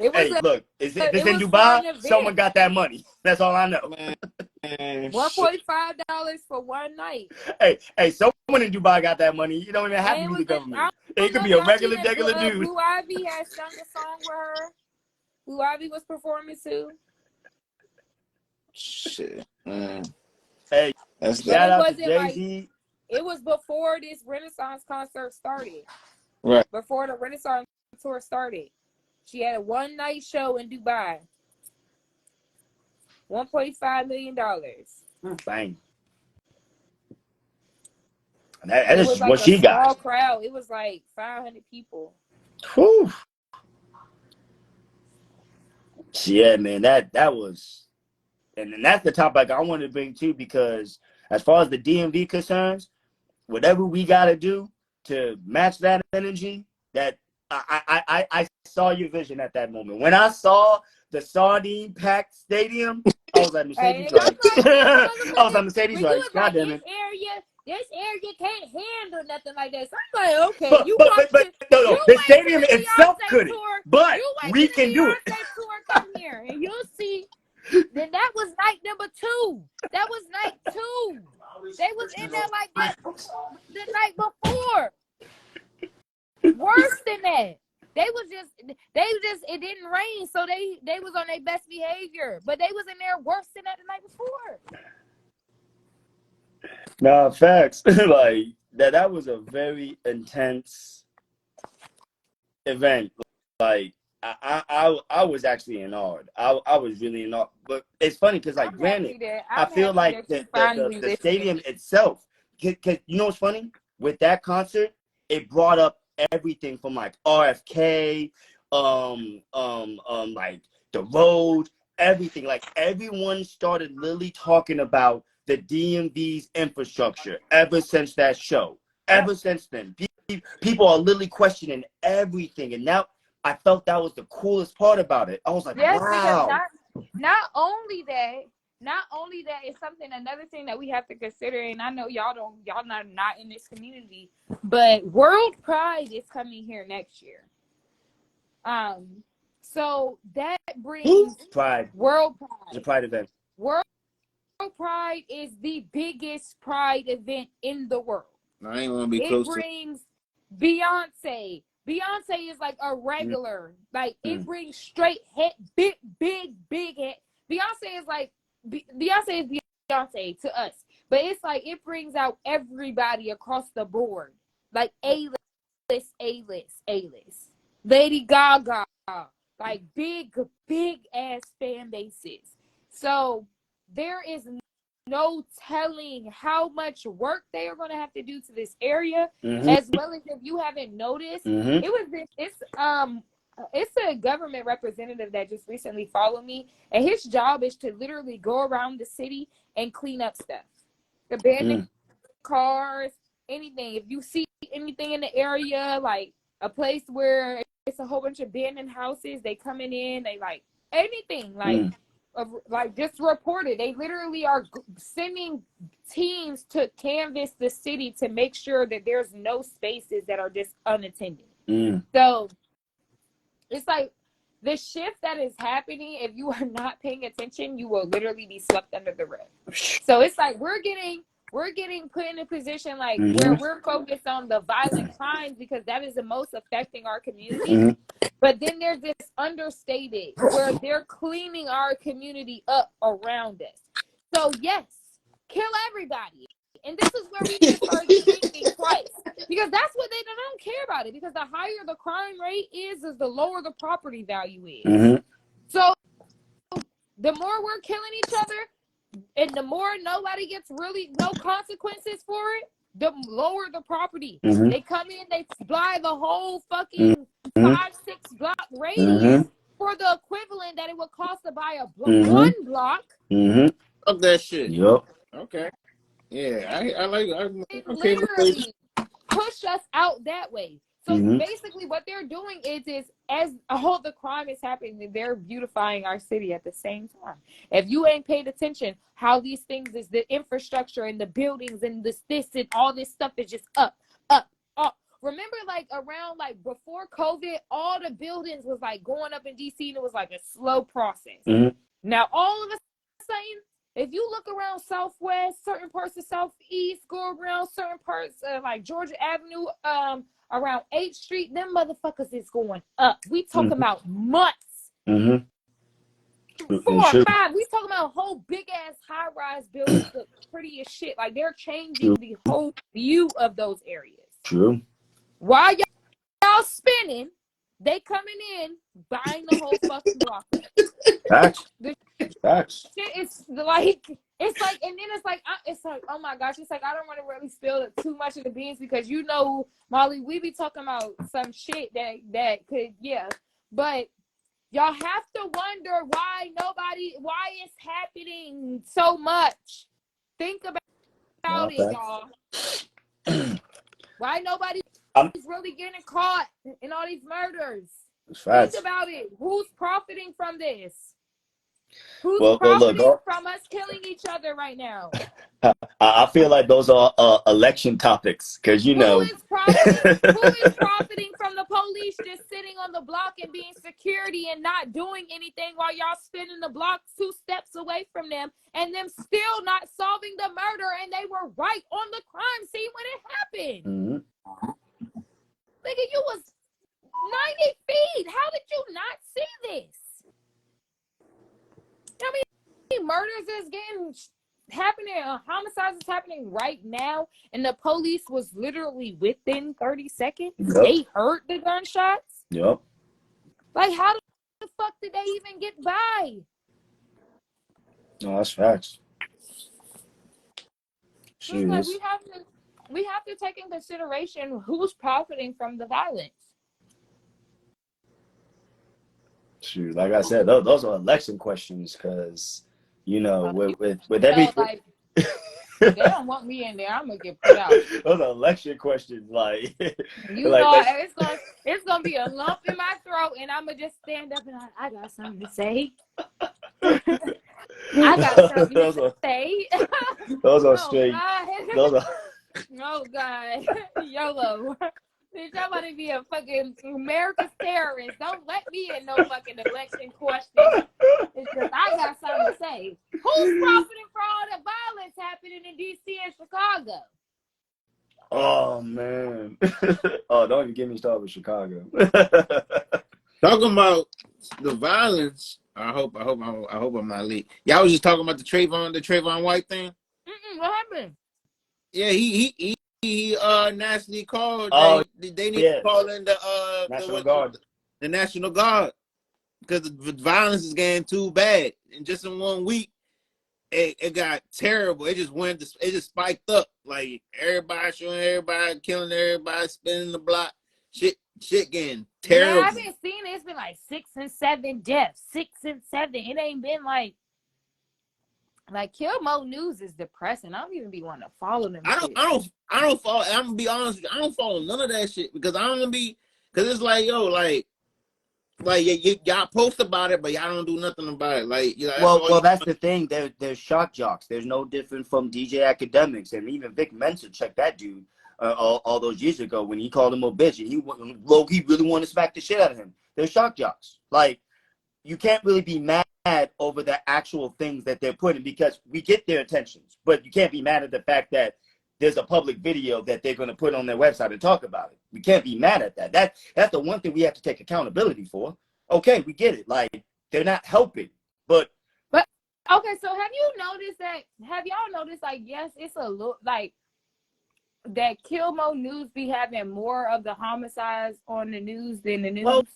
Look, if it's in Dubai, someone got that money. That's all I know. Man, $1.5 for one night. Hey, someone in Dubai got that money. You don't even have to be the government. It could be a regular dude. Blue Ivy had sung a song with her. Blue Ivy was performing too. Shit, man. Hey, shout out to Jay-Z. It was before this Renaissance concert started. Right. Before the Renaissance tour started. She had a one night show in Dubai. $1.5 million. Bang. That is what she got. Small crowd. It was like 500 people. Whew. Yeah, man, that was, and that's the topic I wanted to bring too, because as far as the DMV concerns, whatever we got to do to match that energy, that I saw your vision at that moment. When I saw the sardine packed stadium, I was at Mercedes right. I was at Mercedes right. God damn it. This area can't handle nothing like that. So I'm like, okay, no, the stadium itself couldn't, but we can do it. Tour come here, and you'll see. Then that was night number 2. That was night 2. They was in there like that the night before. Worse than that. They was just it didn't rain, so they was on their best behavior. But they was in there worse than that the night before. Nah, facts. Like that was a very intense event. Like I was actually in awe. I was really in awe. But it's funny because like granted, I I'm feel happy like that you finally the listening. stadium itself, cause you know what's funny? With that concert, it brought up everything from like RFK, like the road, everything. Like everyone started literally talking about the DMV's infrastructure ever since that show. Ever since then, people are literally questioning everything, and now I felt that was the coolest part about it. I was like, Yes, because wow. not only that, it's something, another thing that we have to consider, and I know y'all not in this community, but World Pride is coming here next year. So that brings Pride. World Pride. It's a pride event. World Pride is the biggest pride event in the world. I ain't want to be close to. It brings Beyonce. Beyonce is like a regular. Like it brings straight head, big head. Beyonce is like Beyonce is Beyonce to us, but it's like it brings out everybody across the board, like A-list. Lady Gaga, like big ass fan bases. So there is no telling how much work they are going to have to do to this area, as well as, if you haven't noticed, it's a government representative that just recently followed me, and his job is to literally go around the city and clean up stuff, abandoned cars, anything. If you see anything in the area, like a place where it's a whole bunch of abandoned houses, they coming in, they like anything, like just report it. They literally are sending teams to canvass the city to make sure that there's no spaces that are just unattended. So it's like the shift that is happening, if you are not paying attention, you will literally be swept under the rug. So it's like we're getting put in a position like where we're focused on the violent crimes because that is the most affecting our community. But then there's this understated where they're cleaning our community up around us. So yes, kill everybody. And this is where we need to start thinking twice, because that's what they don't care about it, because the higher the crime rate is the lower the property value is. So the more we're killing each other and the more nobody gets really no consequences for it, the lower the property. They come in, they buy the whole fucking 5-6 block radius for the equivalent that it would cost to buy a one block. Fuck that shit. Yup. Okay. Yeah, I like. Okay. Literally push us out that way. So basically what they're doing is as all the crime is happening, they're beautifying our city at the same time. If you ain't paid attention how these things is, the infrastructure and the buildings and this and all this stuff is just up. Remember, like around like before COVID, all the buildings was like going up in DC and it was like a slow process. Now all of a sudden, if you look around Southwest, certain parts of Southeast, go around certain parts like Georgia Avenue, around 8th Street, them motherfuckers is going up. We talking about months. 4 or 5. We talking about whole big ass high rise buildings look pretty as shit. Like they're changing the whole view of those areas. True. While y'all spinning, they coming in buying the whole fucking block. Facts. It's like, and then it's like, oh my gosh, it's like I don't want to really spill too much of the beans because you know, Molly, we be talking about some shit that could, but y'all have to wonder why it's happening so much. Think about it, y'all. Why nobody's really getting caught in all these murders? Think about it. Who's profiting from this? Who's profiting from us killing each other right now? I feel like those are election topics because you know. Who is profiting from the police just sitting on the block and being security and not doing anything while y'all spinning the block 2 steps away from them and them still not solving the murder, and they were right on the crime scene when it happened. Nigga, you was 90 feet. How did you not see this? How many murders is getting happening, homicides is happening right now, and the police was literally within 30 seconds. Yep. They heard the gunshots. Yep. Like, how the fuck did they even get by? No, that's facts. So it's like we have to take in consideration who's profiting from the violence. Shoot, like I said, those are election questions because, you know, with every Like, they don't want me in there, I'm gonna get put out. Those are election questions, like you like, know, it's gonna be a lump in my throat, and I'm gonna just stand up and I got something to say. I got something to say. Those are straight. God. Those are. Oh God, YOLO. Bitch, I'm about to be a fucking America's terrorist. Don't let me in no fucking election question. It's just I got something to say. Who's profiting for all the violence happening in DC and Chicago? Oh man. Oh, don't even get me started with Chicago. Talking about the violence. I hope I'm not late. Y'all was just talking about the Trayvon White thing. What happened? Yeah, he nationally called. Oh, they need to call in the National Guard. The National Guard, because the violence is getting too bad. And just in 1 week, it got terrible. It just spiked up. Like everybody shooting everybody, killing everybody, spinning the block. Shit getting terrible. Yeah, I've been seeing it. It's been like 6 and 7 deaths. 6 and 7. It ain't been like Kill Mo News is depressing. I don't even be wanting to follow them. I don't follow. I'm gonna be honest with you, I don't follow none of that shit because because it's like, yo, like y'all post about it, but y'all don't do nothing about it. Like, you know, that's the thing. There's shock jocks. There's no different from DJ Academics, and even Vic Mensa checked that dude all those years ago when he called him a bitch, and he really wanted to smack the shit out of him. They're shock jocks. Like, you can't really be mad over the actual things that they're putting because we get their attentions, but you can't be mad at the fact that there's a public video that they're going to put on their website and talk about it. We can't be mad at that. That's the one thing we have to take accountability for. Okay, we get it. Like, they're not helping, but okay. So have y'all noticed? Like, yes, it's a look like that. Kill Mo News be having more of the homicides on the news than the news. Well,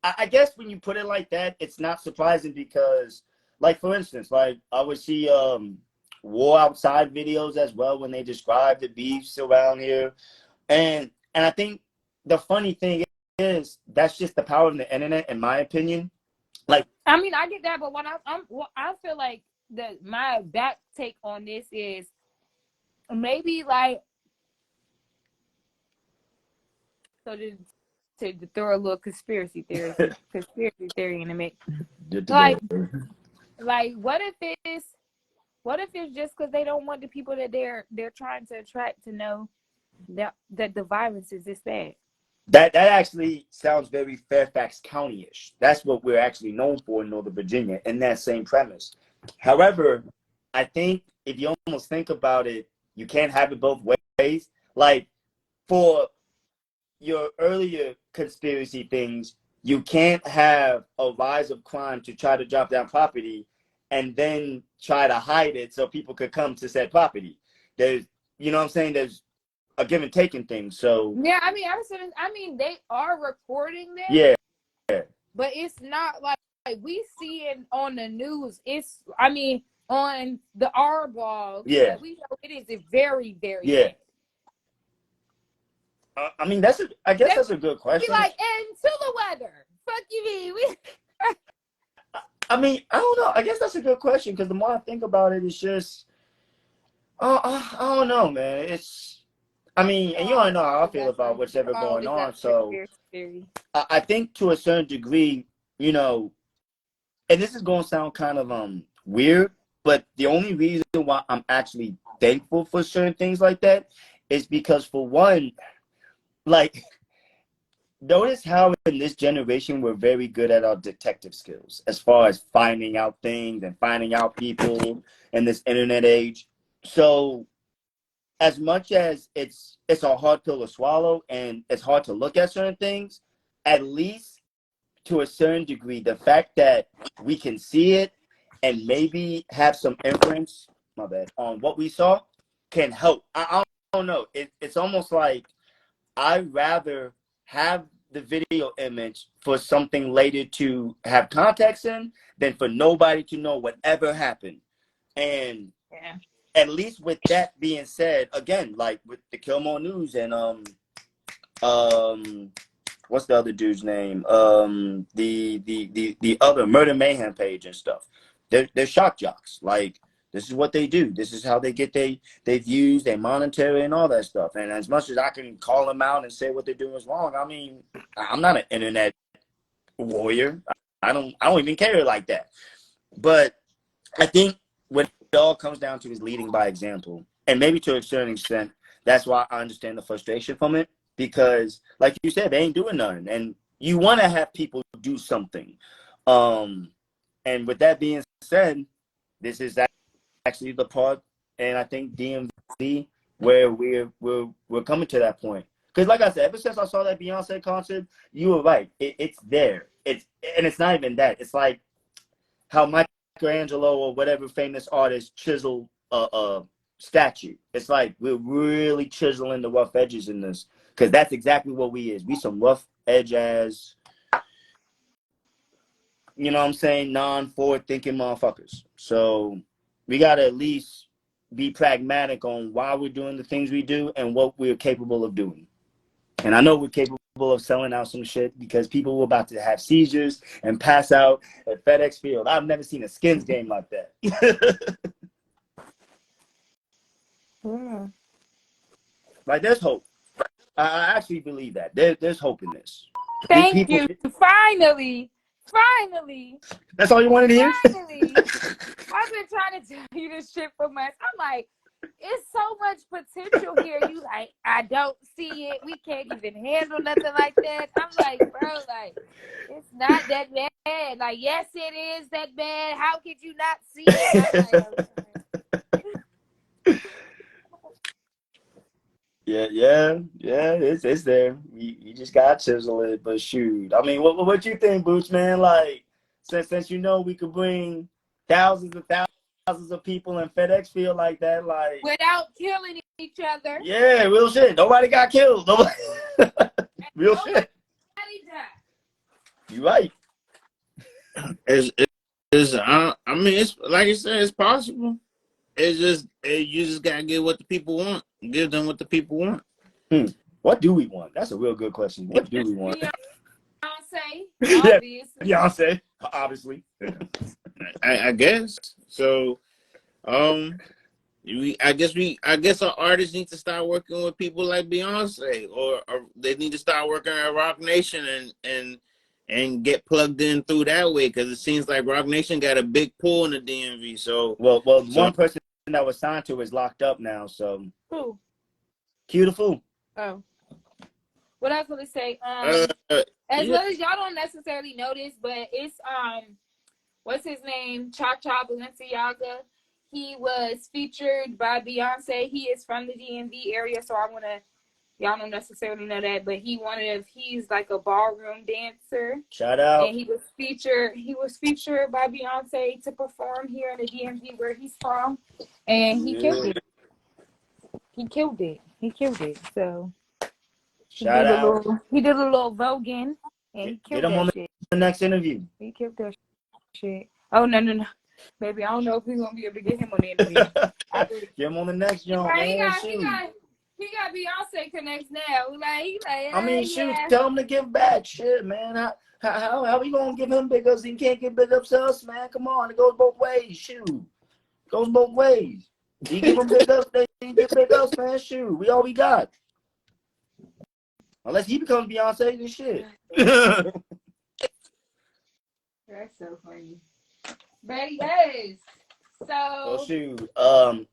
I guess when you put it like that, it's not surprising because, like, for instance, like I would see war outside videos as well when they describe the beefs around here, and I think the funny thing is that's just the power of the internet, in my opinion. Like, I mean, I get that, but I feel like my back take on this is maybe like to throw a little conspiracy theory in the mix. Like what if it's just because they don't want the people that they're trying to attract to know that the violence is this bad? That actually sounds very Fairfax County-ish. That's what we're actually known for in Northern Virginia, in that same premise. However, I think if you almost think about it, you can't have it both ways. Like, for your earlier conspiracy things, you can't have a rise of crime to try to drop down property and then try to hide it so people could come to said property. There's, you know what I'm saying? There's a give and take in things. So yeah, I mean, they are recording them. Yeah. But it's not like we see it on the news. It's, I mean, on the R blog. Yeah. We know it is a very, very bad. I mean, I guess that's a good question. Be like, and to the weather. Fuck you mean? I mean, I don't know. I guess that's a good question because the more I think about it, it's just, I don't know, man. It's, I mean, and you already know how I feel about what's ever going on. So I think to a certain degree, you know, and this is going to sound kind of weird, but the only reason why I'm actually thankful for certain things like that is because, for one, like, notice how in this generation we're very good at our detective skills as far as finding out things and finding out people in this internet age. So as much as it's a hard pill to swallow and it's hard to look at certain things, at least to a certain degree, the fact that we can see it and maybe have some inference, my bad, on what we saw can help. I don't know. It's almost like I'd rather have the video image for something later to have context in than for nobody to know whatever happened. And at least with that being said, again, like with the Kilmore News and what's the other dude's name? The other Murder Mayhem page and stuff. They're shock jocks. Like, this is what they do. This is how they get they views, they monetary and all that stuff. And as much as I can call them out and say what they're doing is wrong, I mean, I'm not an internet warrior. I don't even care like that. But I think what it all comes down to is leading by example. And maybe to a certain extent, that's why I understand the frustration from it. Because, like you said, they ain't doing nothing. And you want to have people do something. And with that being said, this is actually the part, and I think DMV, where we're coming to that point. Because, like I said, ever since I saw that Beyonce concert, you were right. It's there. It's not even that. It's like how Michelangelo or whatever famous artist chisel a statue. It's like we're really chiseling the rough edges in this, because that's exactly what we is. We some rough edge ass, you know what I'm saying, non-forward thinking motherfuckers. So we gotta at least be pragmatic on why we're doing the things we do and what we're capable of doing. And I know we're capable of selling out some shit because people were about to have seizures and pass out at FedEx Field. I've never seen a Skins game like that. Like, there's hope. I actually believe that. There's hope in this. Thank you. Finally. That's all you wanted to hear? Finally. I've been trying to tell you this shit for months. I'm like, it's so much potential here. You like, I don't see it. We can't even handle nothing like that. I'm like, bro, like, it's not that bad. Like, yes, it is that bad. How could you not see it? Yeah, it's there. You just got to chisel it, but shoot. I mean, what you think, Boots, man? Like, since you know we could bring thousands of people in FedEx Field like that, like, without killing each other. Yeah, real shit. Nobody got killed. Nobody. Real shit. You right. I mean, it's like you said, it's possible. It's just you just gotta get what the people want. Give them what the people want. What do we want? That's a real good question. What do we want? Beyonce, obviously. Beyonce, obviously. I guess so. I guess our artists need to start working with people like Beyonce, or they need to start working at Rock Nation and get plugged in through that way, because it seems like Rock Nation got a big pull in the DMV. So one person that was signed to is locked up now. So who? Cue the fool. Oh, what I was gonna say. As well as y'all don't necessarily know this, but it's what's his name? Cha Balenciaga. He was featured by Beyonce. He is from the DMV area, so y'all don't necessarily know that, but he's like a ballroom dancer. Shout out. And he was featured by Beyonce to perform here in the DMV where he's from. And he killed it. He killed it. So shout out. He did a little voguing and he killed that shit. The next interview. He killed that shit. Oh no. Baby, I don't know if we're gonna be able to get him on the interview. Get him on the next joint, man. He got Beyonce connects now. I mean, shoot, tell him to give back. Shit, man. How we gonna give him big ups? He can't give big ups to us, man. Come on, it goes both ways. Shoot, it goes both ways. You give him big ups, they give big ups, man. Shoot, we all we got. Unless he becomes Beyonce, this shit. That's so funny. But yes. So shoot.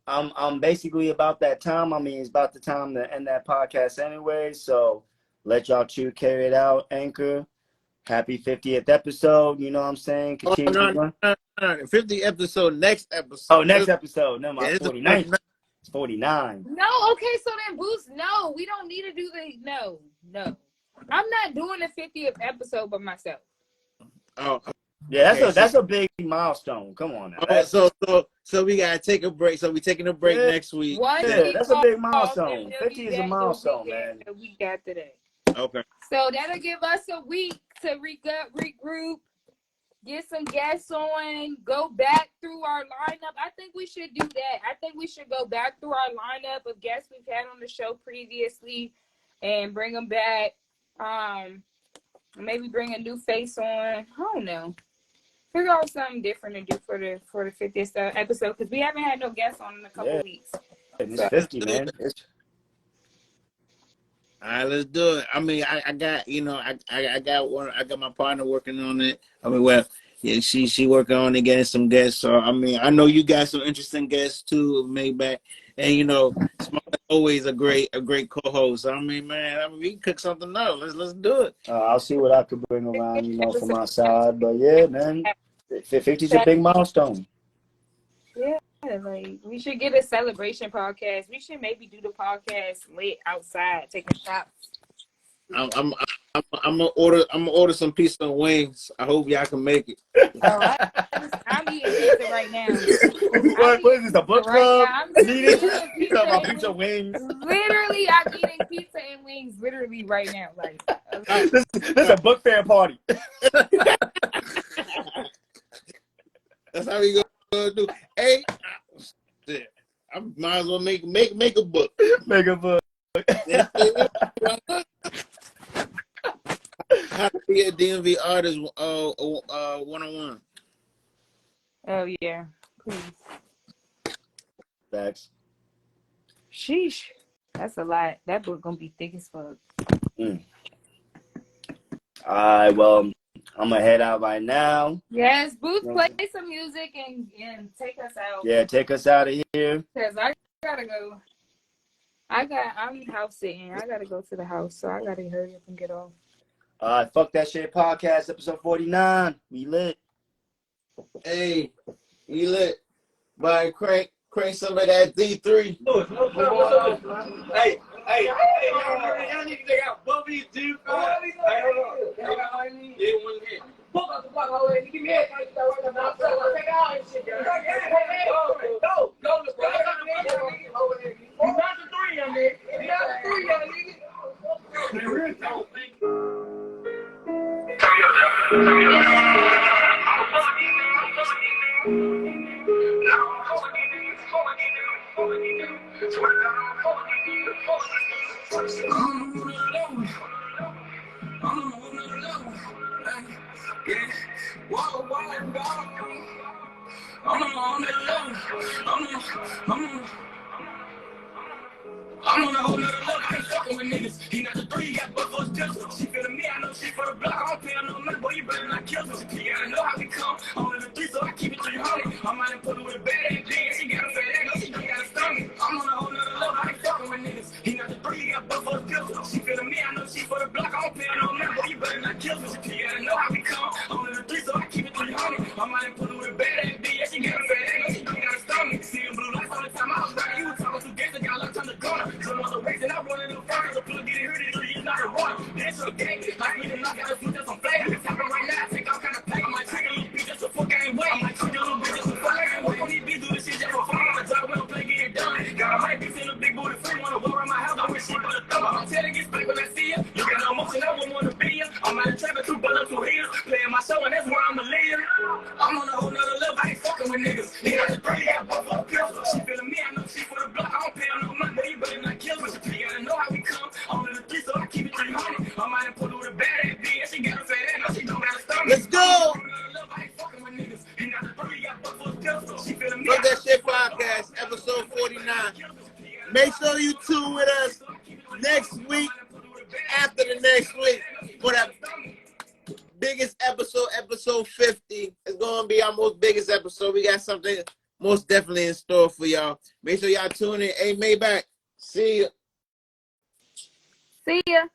I'm basically about that time. I mean, it's about the time to end that podcast anyway. So let y'all two carry it out. Anchor. Happy 50th episode. You know what I'm saying? Continue. 50th episode, next episode. Oh, next episode. No, my 49. It's 49. No, okay, so then Boost, no, we don't need to do no. I'm not doing the 50th episode by myself. Oh, Yeah, Okay, that's a big milestone. Come on now. So we gotta take a break. So we taking a break next week. Once Yeah, we that's a big off, and milestone. we'll 50 be is a back milestone, man. the week after that. Okay. So that'll give us a week to regroup, get some guests on, go back through our lineup. I think we should do that. I think we should go back through our lineup of guests we've had on the show previously and bring them back. Maybe bring a new face on. I don't know. Figure out something different to do for the 50th episode because we haven't had no guests on in a couple weeks. And it's 50, man. All right, let's do it. I mean, I got, you know, I got one. I got my partner working on it. I mean, well, yeah, she working on it, getting some guests. So I mean, I know you got some interesting guests too, Maybach, and you know, Smart is always a great co-host. I mean, man, we can cook something up. Let's do it. I'll see what I could bring around, you know, from my side. But yeah, man, 50 is a big milestone. Yeah, like we should get a celebration podcast. We should maybe do the podcast lit outside, taking shots. I'm gonna order some pizza and wings. I hope y'all can make it. Oh, I'm eating pizza right now. What is this, a book club? I'm eating pizza wings. Literally, I'm eating pizza and wings literally right now. Like this is a book fair party. That's how we gonna do. Hey, I might as well make a book. Make a book. How to be a DMV artist 101. Oh yeah, please. Facts. Sheesh, that's a lot. That book gonna be thick as fuck. All right, well, I'm gonna head out right now. Yes, Booth, play some music and take us out. Yeah, take us out of here. Cause I gotta go. I'm house sitting. I gotta go to the house, so I gotta hurry up and get off. Fuck That Shit podcast, episode 49. We lit. Hey, we lit. By crank some of that D3. Hey, y'all need to take out Bubby G5. Hey, hold on. Yeah, one here. Give me that. I'm on a whole nother level, I ain't fucking with niggas. He not the three, got both of us different. She feeling me, I know she for the block. I don't pay her no money, boy, you better not kill me. You gotta know how we come. I'm on the three, so I keep it 300. I might have put her with a bad ass bitch. She got a fat ass, she got a stomach. I'm on a whole nother level, I ain't fucking with niggas. He not the three, got both of us different. She feeling me, I know she for the block. I don't pay her no money, boy, you better not kill me. You gotta know how we come. I'm on the three, so I keep it 300. I might have put her with a bad ass bitch. She got a fat ass, she got a stomach. Seeing blue lights all the time, I was like, you was talking too gay, so got a lot of time to go. Some other reason I run in the fire, so plug it in here, it's not a run. That's okay. I need to knock out a few just on flag. It's happening right now. I take all kind of pain. I might trigger a little bitch just to fuck I ain't wait. I might trigger a little bitch just to fuck I ain't wait. These bitches do this shit just for fun. I'm a job, we don't play, get it done. God, I might be feeling a big booty free. Wanna walk around my house, I wish she put a thumb. I'm telling you, get when I see you. You got no motion, I wouldn't want to be you. I'm out of traffic, two bullets, two heels. Playing my show, and that's where I'ma live. I'm on a whole nother level, I ain't fucking with niggas. He got the pretty, got both of them. She feeling me, I know she for the block. I don't pay her no money, but you better not kill me. You gotta know how we come. I'm in the three, so I keep it 300. I might have put her with a bad ass bitch. She got a fat ass, she don't got a stomach. Let's go! Fuck That Shit podcast, episode 49. Make sure you tune with us next week, after the next week, for that biggest episode 50. It's going to be our most biggest episode. We got something most definitely in store for y'all. Make sure y'all tune in. Hey, Maybach, see ya. See ya.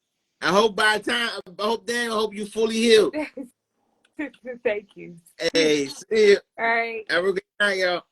I hope you fully healed. Thank you. Hey, see ya. All right. Have a good night, y'all.